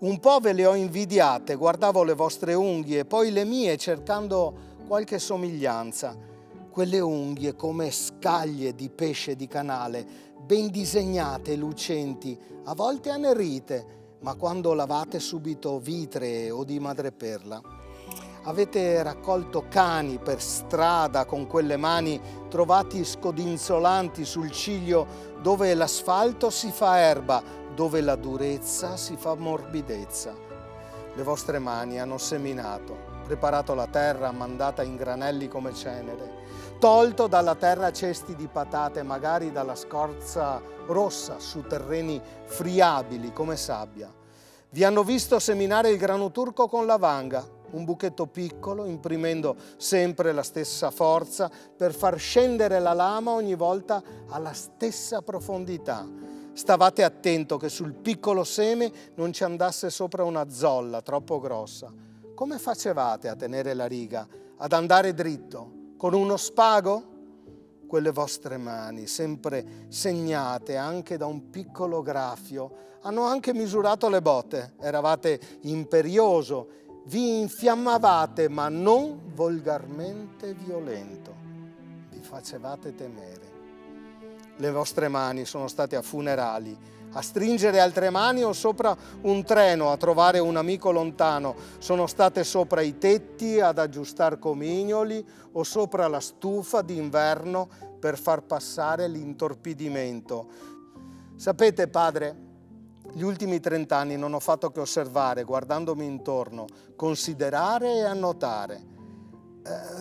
Un po' ve le ho invidiate, guardavo le vostre unghie, poi le mie cercando qualche somiglianza. Quelle unghie come scaglie di pesce di canale, ben disegnate e lucenti, a volte annerite, ma quando lavate subito vitree o di madreperla. Avete raccolto cani per strada con quelle mani trovati scodinzolanti sul ciglio dove l'asfalto si fa erba, dove la durezza si fa morbidezza. Le vostre mani hanno seminato, preparato la terra mandata in granelli come cenere, tolto dalla terra cesti di patate, magari dalla scorza rossa su terreni friabili come sabbia. Vi hanno visto seminare il grano turco con la vanga, un buchetto piccolo, imprimendo sempre la stessa forza per far scendere la lama ogni volta alla stessa profondità. Stavate attento che sul piccolo seme non ci andasse sopra una zolla troppo grossa. Come facevate a tenere la riga, ad andare dritto? Con uno spago? Quelle vostre mani, sempre segnate anche da un piccolo graffio, hanno anche misurato le botte. Eravate imperioso, vi infiammavate, ma non volgarmente violento. Vi facevate temere. Le vostre mani sono state a funerali, a stringere altre mani o sopra un treno a trovare un amico lontano. Sono state sopra i tetti ad aggiustare comignoli o sopra la stufa d'inverno per far passare l'intorpidimento. Sapete, padre, gli ultimi 30 anni non ho fatto che osservare, guardandomi intorno, considerare e annotare.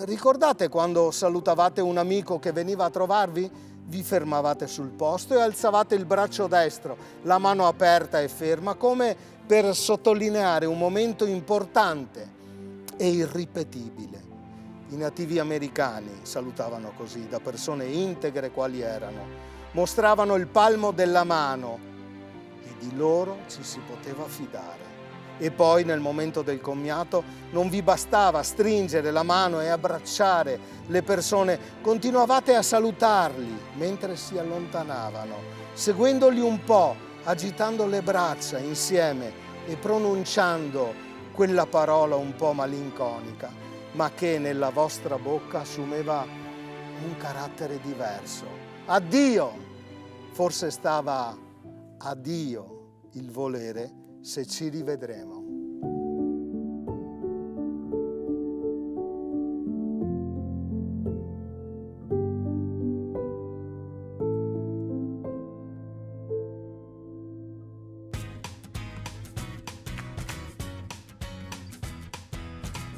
Ricordate quando salutavate un amico che veniva a trovarvi? Vi fermavate sul posto e alzavate il braccio destro, la mano aperta e ferma, come per sottolineare un momento importante e irripetibile. I nativi americani salutavano così, da persone integre quali erano. Mostravano il palmo della mano, di loro ci si poteva fidare. E poi nel momento del commiato non vi bastava stringere la mano e abbracciare le persone, continuavate a salutarli mentre si allontanavano, seguendoli un po', agitando le braccia insieme e pronunciando quella parola un po' malinconica, ma che nella vostra bocca assumeva un carattere diverso. Addio! Forse stava a Dio il volere se ci rivedremo.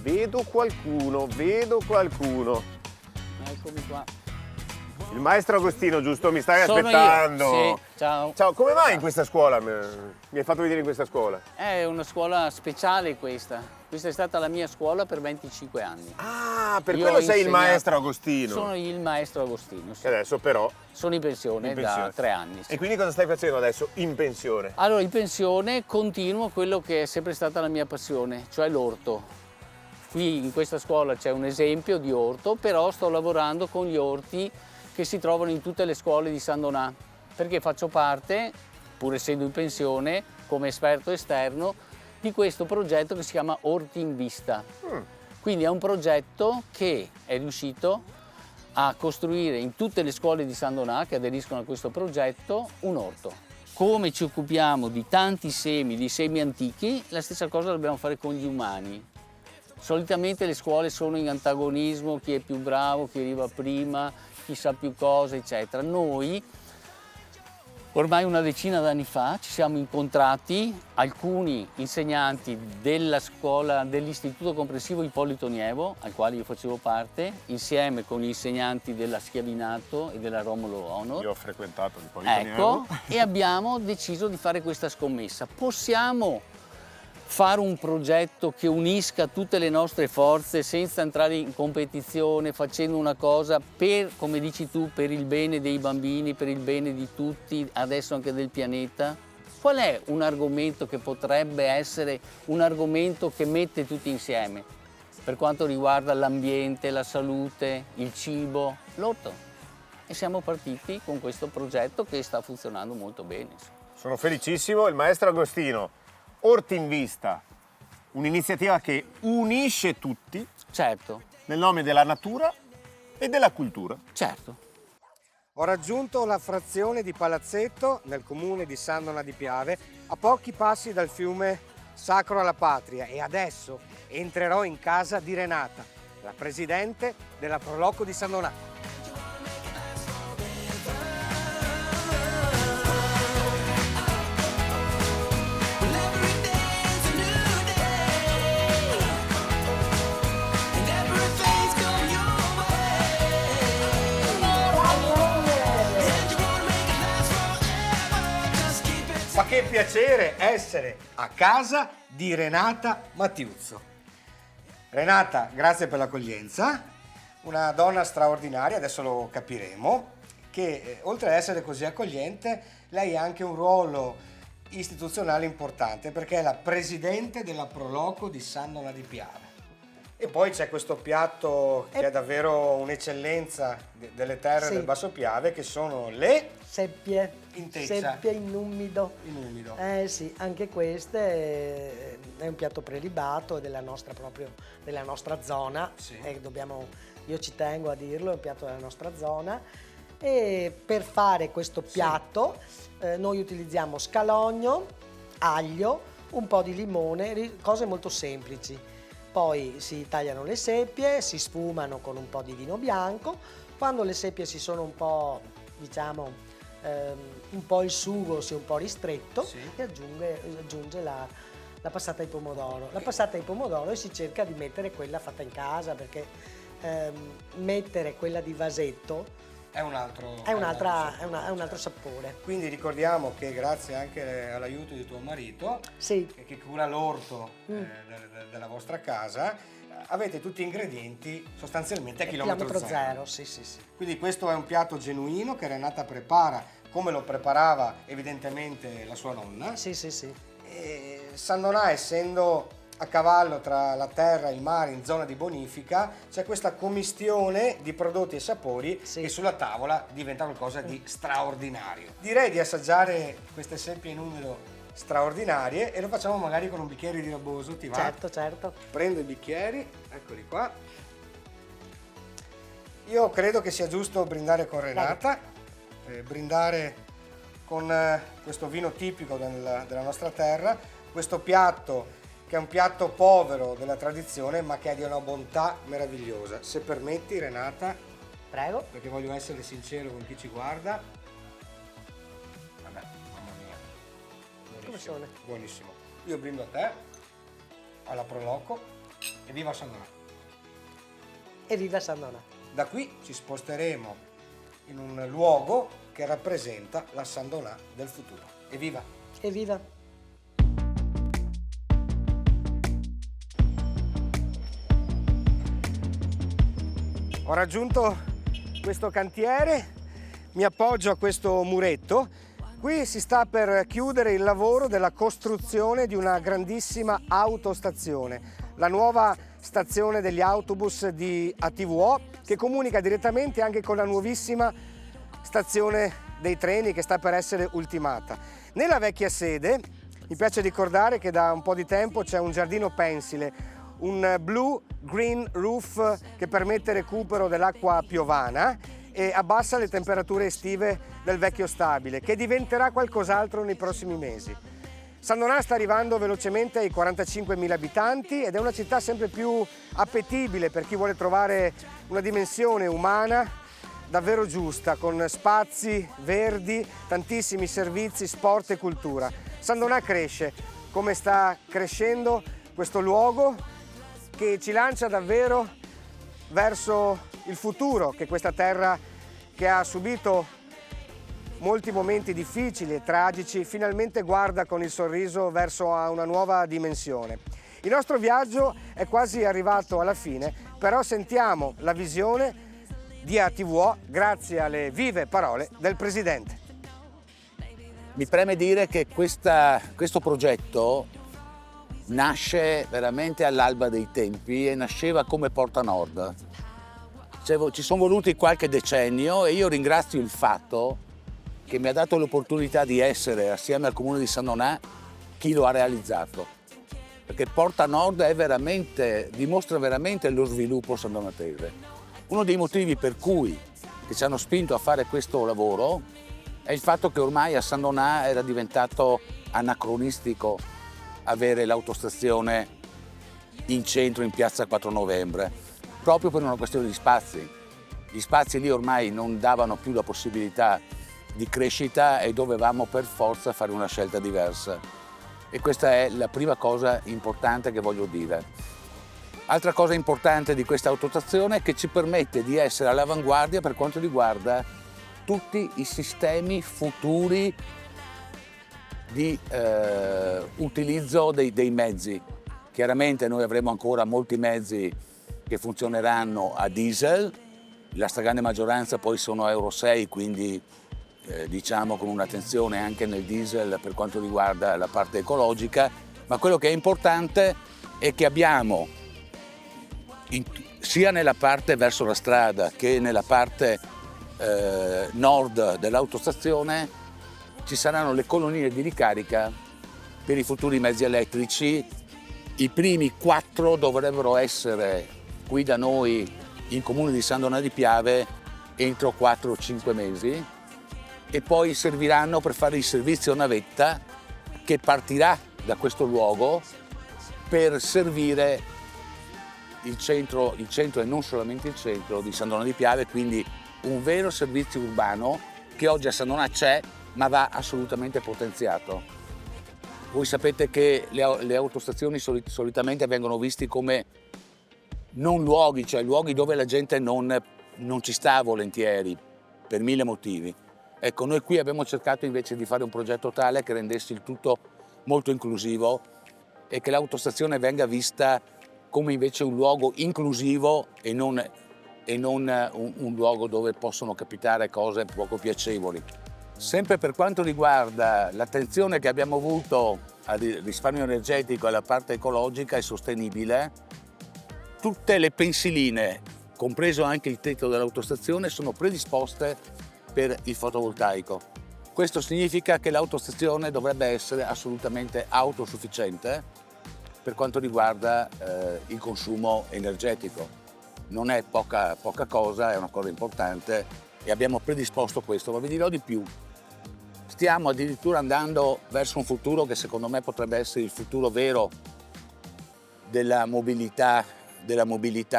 Vedo qualcuno.
Eccomi qua.
Il maestro Agostino, giusto? Mi stai
Sono
aspettando?
io, sì, ciao.
Ciao, come mai in questa scuola? Mi hai fatto vedere in questa scuola?
È una scuola speciale questa. Questa è stata la mia scuola per 25 anni.
Ah, per
Io
quello
ho
sei il
insegnato-
maestro Agostino.
Sono il maestro Agostino, sì.
E adesso però...
Sono in pensione, da 3 anni. Sì.
E quindi cosa stai facendo adesso in pensione?
Allora, in pensione continuo quello che è sempre stata la mia passione, cioè l'orto. Qui in questa scuola c'è un esempio di orto, però sto lavorando con gli orti che si trovano in tutte le scuole di San Donà, perché faccio parte, pur essendo in pensione, come esperto esterno, di questo progetto che si chiama Orti in Vista. Quindi è un progetto che è riuscito a costruire in tutte le scuole di San Donà che aderiscono a questo progetto un orto. Come ci occupiamo di tanti semi, di semi antichi, la stessa cosa dobbiamo fare con gli umani. Solitamente le scuole sono in antagonismo, chi è più bravo, chi arriva prima, chi sa più cose, eccetera. Noi, ormai una decina d'anni fa, ci siamo incontrati, alcuni insegnanti della scuola dell'Istituto Comprensivo Ippolito Nievo, al quale io facevo parte, insieme con gli insegnanti della Schiavinato e della Romolo Honor.
Io ho frequentato l'Ippolito Nievo.
Ecco, e abbiamo deciso di fare questa scommessa. Possiamo fare un progetto che unisca tutte le nostre forze senza entrare in competizione, facendo una cosa per, come dici tu, per il bene dei bambini, per il bene di tutti, adesso anche del pianeta? Qual è un argomento che potrebbe essere un argomento che mette tutti insieme per quanto riguarda l'ambiente, la salute, il cibo, l'orto? E siamo partiti con questo progetto che sta funzionando molto bene.
Sono felicissimo, il maestro Agostino. Orti in Vista, un'iniziativa che unisce tutti,
certo,
nel nome della natura e della cultura.
Certo.
Ho raggiunto la frazione di Palazzetto, nel comune di San Donà di Piave, a pochi passi dal fiume Sacro alla Patria, e adesso entrerò in casa di Renata, la presidente della Proloco di San Donà. Ma che piacere essere a casa di Renata Mattiuzzo. Renata, grazie per l'accoglienza. Una donna straordinaria, adesso lo capiremo, che oltre ad essere così accogliente, lei ha anche un ruolo istituzionale importante perché è la presidente della Proloco di San Donà di Piave. E poi c'è questo piatto che è davvero un'eccellenza delle terre del Basso Piave, che sono le
seppie.
In tezza.
Seppie in umido.
In umido.
Sì, anche questo è un piatto prelibato della nostra, proprio della nostra zona.
Sì.
Io ci tengo a dirlo, è un piatto della nostra zona. E per fare questo piatto noi utilizziamo scalogno, aglio, un po' di limone, cose molto semplici. Poi si tagliano le seppie, si sfumano con un po' di vino bianco. Quando le seppie si sono un po', diciamo, un po' il sugo si è un po' ristretto,
Sì.
e aggiunge la passata di pomodoro. La passata di pomodoro si cerca di mettere quella fatta in casa, perché mettere quella di vasetto
È un altro
sapore.
Quindi ricordiamo che grazie anche all'aiuto di tuo marito, che cura l'orto della vostra casa, avete tutti ingredienti sostanzialmente a chilometro zero.
Sì.
Quindi questo è un piatto genuino che Renata prepara come lo preparava evidentemente la sua nonna.
Sì.
E San Donà, essendo a cavallo tra la terra e il mare in zona di bonifica, c'è questa commistione di prodotti e sapori che sulla tavola diventa qualcosa di straordinario. Direi di assaggiare queste seppie in umido straordinarie e lo facciamo magari con un bicchiere di Raboso, ti va?
Certo, certo.
Prendo i bicchieri, eccoli qua. Io credo che sia giusto brindare con Renata, brindare con questo vino tipico della nostra terra, questo piatto che è un piatto povero della tradizione ma che è di una bontà meravigliosa. Se permetti, Renata,
prego,
perché voglio essere sincero con chi ci guarda. Vabbè, mamma mia, buonissimo, buonissimo. Io brindo a te, alla Proloco, e viva San Donà.
E viva San Donà.
Da qui ci sposteremo in un luogo che rappresenta la San Donà del futuro. Evviva!
Evviva!
Ho raggiunto questo cantiere, mi appoggio a questo muretto. Qui si sta per chiudere il lavoro della costruzione di una grandissima autostazione, la nuova stazione degli autobus di ATVO, che comunica direttamente anche con la nuovissima stazione dei treni che sta per essere ultimata. Nella vecchia sede mi piace ricordare che da un po' di tempo c'è un giardino pensile, un blue green roof che permette il recupero dell'acqua piovana e abbassa le temperature estive del vecchio stabile, che diventerà qualcos'altro nei prossimi mesi. San Donà sta arrivando velocemente ai 45.000 abitanti ed è una città sempre più appetibile per chi vuole trovare una dimensione umana davvero giusta, con spazi verdi, tantissimi servizi, sport e cultura. San Donà cresce, come sta crescendo questo luogo che ci lancia davvero verso il futuro, che questa terra che ha subito molti momenti difficili e tragici finalmente guarda con il sorriso verso una nuova dimensione. Il nostro viaggio è quasi arrivato alla fine, però sentiamo la visione di ATVO grazie alle vive parole del Presidente.
Mi preme dire che questo progetto nasce veramente all'alba dei tempi e nasceva come Porta Nord. Ci sono voluti qualche decennio e io ringrazio il fatto che mi ha dato l'opportunità di essere, assieme al Comune di San Donà, chi lo ha realizzato. Perché Porta Nord dimostra veramente lo sviluppo sandonatese. Uno dei motivi per cui che ci hanno spinto a fare questo lavoro è il fatto che ormai a San Donà era diventato anacronistico avere l'autostazione in centro, in piazza 4 novembre, proprio per una questione di spazi. Gli spazi lì ormai non davano più la possibilità di crescita e dovevamo per forza fare una scelta diversa. E questa è la prima cosa importante che voglio dire. Altra cosa importante di questa autostazione è che ci permette di essere all'avanguardia per quanto riguarda tutti i sistemi futuri di utilizzo dei mezzi. Chiaramente noi avremo ancora molti mezzi che funzioneranno a diesel, la stragrande maggioranza poi sono Euro 6, quindi diciamo con un'attenzione anche nel diesel per quanto riguarda la parte ecologica, ma quello che è importante è che abbiamo sia nella parte verso la strada che nella parte nord dell'autostazione ci saranno le colonnine di ricarica per i futuri mezzi elettrici. I primi 4 dovrebbero essere qui da noi in Comune di San Donà di Piave entro 4 o 5 mesi e poi serviranno per fare il servizio navetta che partirà da questo luogo per servire il centro e non solamente il centro di San Donà di Piave, quindi un vero servizio urbano che oggi a San Donà c'è ma va assolutamente potenziato. Voi sapete che le autostazioni solitamente vengono visti come non luoghi, cioè luoghi dove la gente non ci sta volentieri per 1000 motivi. Ecco, noi qui abbiamo cercato invece di fare un progetto tale che rendesse il tutto molto inclusivo e che l'autostazione venga vista come invece un luogo inclusivo e non un luogo dove possono capitare cose poco piacevoli. Sempre per quanto riguarda l'attenzione che abbiamo avuto al risparmio energetico e alla parte ecologica e sostenibile, tutte le pensiline, compreso anche il tetto dell'autostazione, sono predisposte per il fotovoltaico. Questo significa che l'autostazione dovrebbe essere assolutamente autosufficiente per quanto riguarda il consumo energetico. Non è poca cosa, è una cosa importante e abbiamo predisposto questo, ma vi dirò di più. Stiamo addirittura andando verso un futuro che secondo me potrebbe essere il futuro vero della mobilità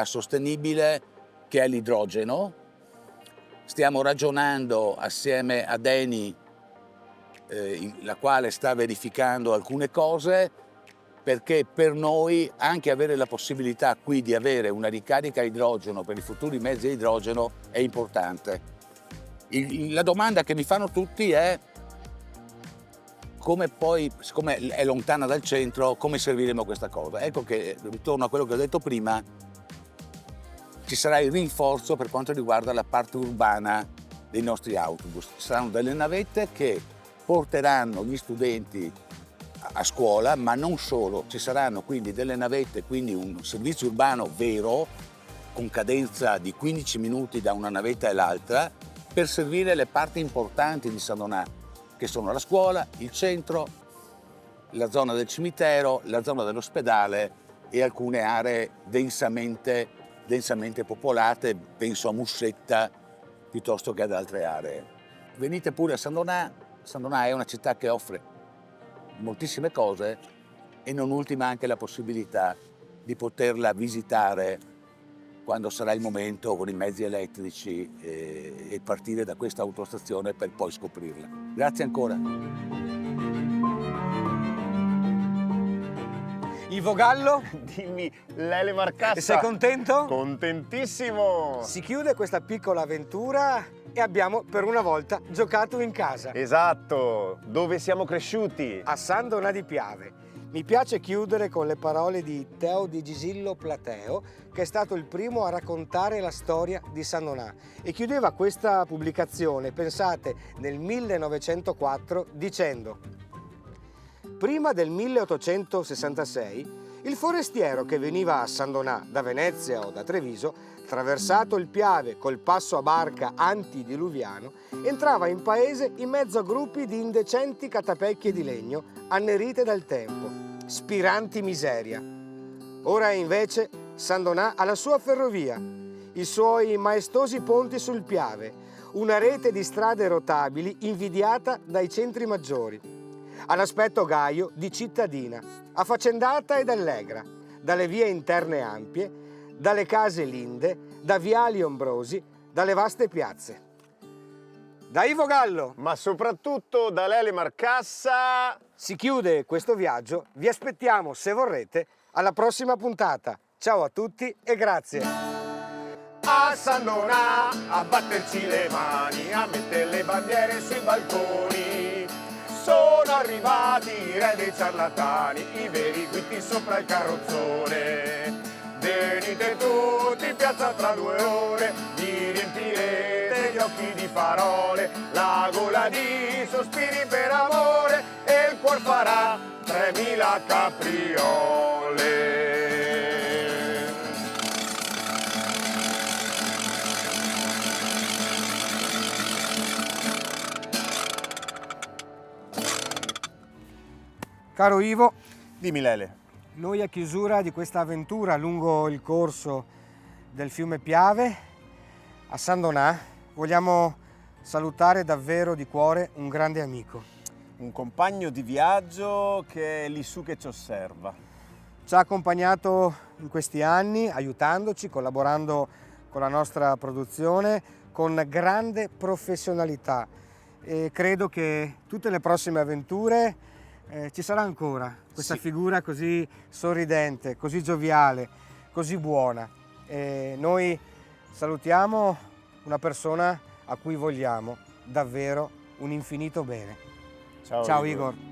sostenibile, che è l'idrogeno. Stiamo ragionando assieme ad Eni, la quale sta verificando alcune cose, perché per noi anche avere la possibilità qui di avere una ricarica a idrogeno per i futuri mezzi a idrogeno è importante. La domanda che mi fanno tutti è come poi, siccome è lontana dal centro, come serviremo questa cosa? Ecco che, ritorno a quello che ho detto prima, ci sarà il rinforzo per quanto riguarda la parte urbana dei nostri autobus. Ci saranno delle navette che porteranno gli studenti a scuola, ma non solo. Ci saranno quindi delle navette, quindi un servizio urbano vero, con cadenza di 15 minuti da una navetta e l'altra, per servire le parti importanti di San Donà, che sono la scuola, il centro, la zona del cimitero, la zona dell'ospedale e alcune aree densamente popolate, penso a Mussetta piuttosto che ad altre aree. Venite pure a San Donà è una città che offre moltissime cose e non ultima anche la possibilità di poterla visitare quando sarà il momento con i mezzi elettrici e partire da questa autostazione per poi scoprirla. Grazie ancora.
Ivo Gallo?
Dimmi, Lele Marcassa.
Sei contento?
Contentissimo!
Si chiude questa piccola avventura e abbiamo per una volta giocato in casa.
Esatto, dove siamo cresciuti?
A San Donà di Piave. Mi piace chiudere con le parole di Teo di Gisillo Plateo, che è stato il primo a raccontare la storia di San Donà. E chiudeva questa pubblicazione, pensate, nel 1904, dicendo: prima del 1866, il forestiero che veniva a San Donà da Venezia o da Treviso, attraversato il Piave col passo a barca antidiluviano, entrava in paese in mezzo a gruppi di indecenti catapecchie di legno annerite dal tempo, spiranti miseria. Ora invece San Donà ha la sua ferrovia, i suoi maestosi ponti sul Piave, una rete di strade rotabili invidiata dai centri maggiori, all'aspetto gaio di cittadina, affaccendata ed allegra, dalle vie interne ampie, dalle case linde, da viali ombrosi, dalle vaste piazze. Da Ivo Gallo,
ma soprattutto da Lele Marcassa,
si chiude questo viaggio. Vi aspettiamo, se vorrete, alla prossima puntata. Ciao a tutti e grazie.
A San Donà, a batterci le mani, a mettere le bandiere sui balconi. Sono arrivati i re dei ciarlatani, i veri guitti sopra il carrozzone. Venite tutti in piazza tra 2 ore, vi riempirete gli occhi di parole, la gola di sospiri per amore e il cuor farà 3000 capriole.
Caro Ivo,
dimmi Lele.
Noi a chiusura di questa avventura lungo il corso del fiume Piave a San Donà vogliamo salutare davvero di cuore un grande amico.
Un compagno di viaggio che è lì su che ci osserva.
Ci ha accompagnato in questi anni aiutandoci, collaborando con la nostra produzione con grande professionalità e credo che tutte le prossime avventure ci sarà ancora questa figura così sorridente, così gioviale, così buona. E noi salutiamo una persona a cui vogliamo davvero un infinito bene.
Ciao
Igor.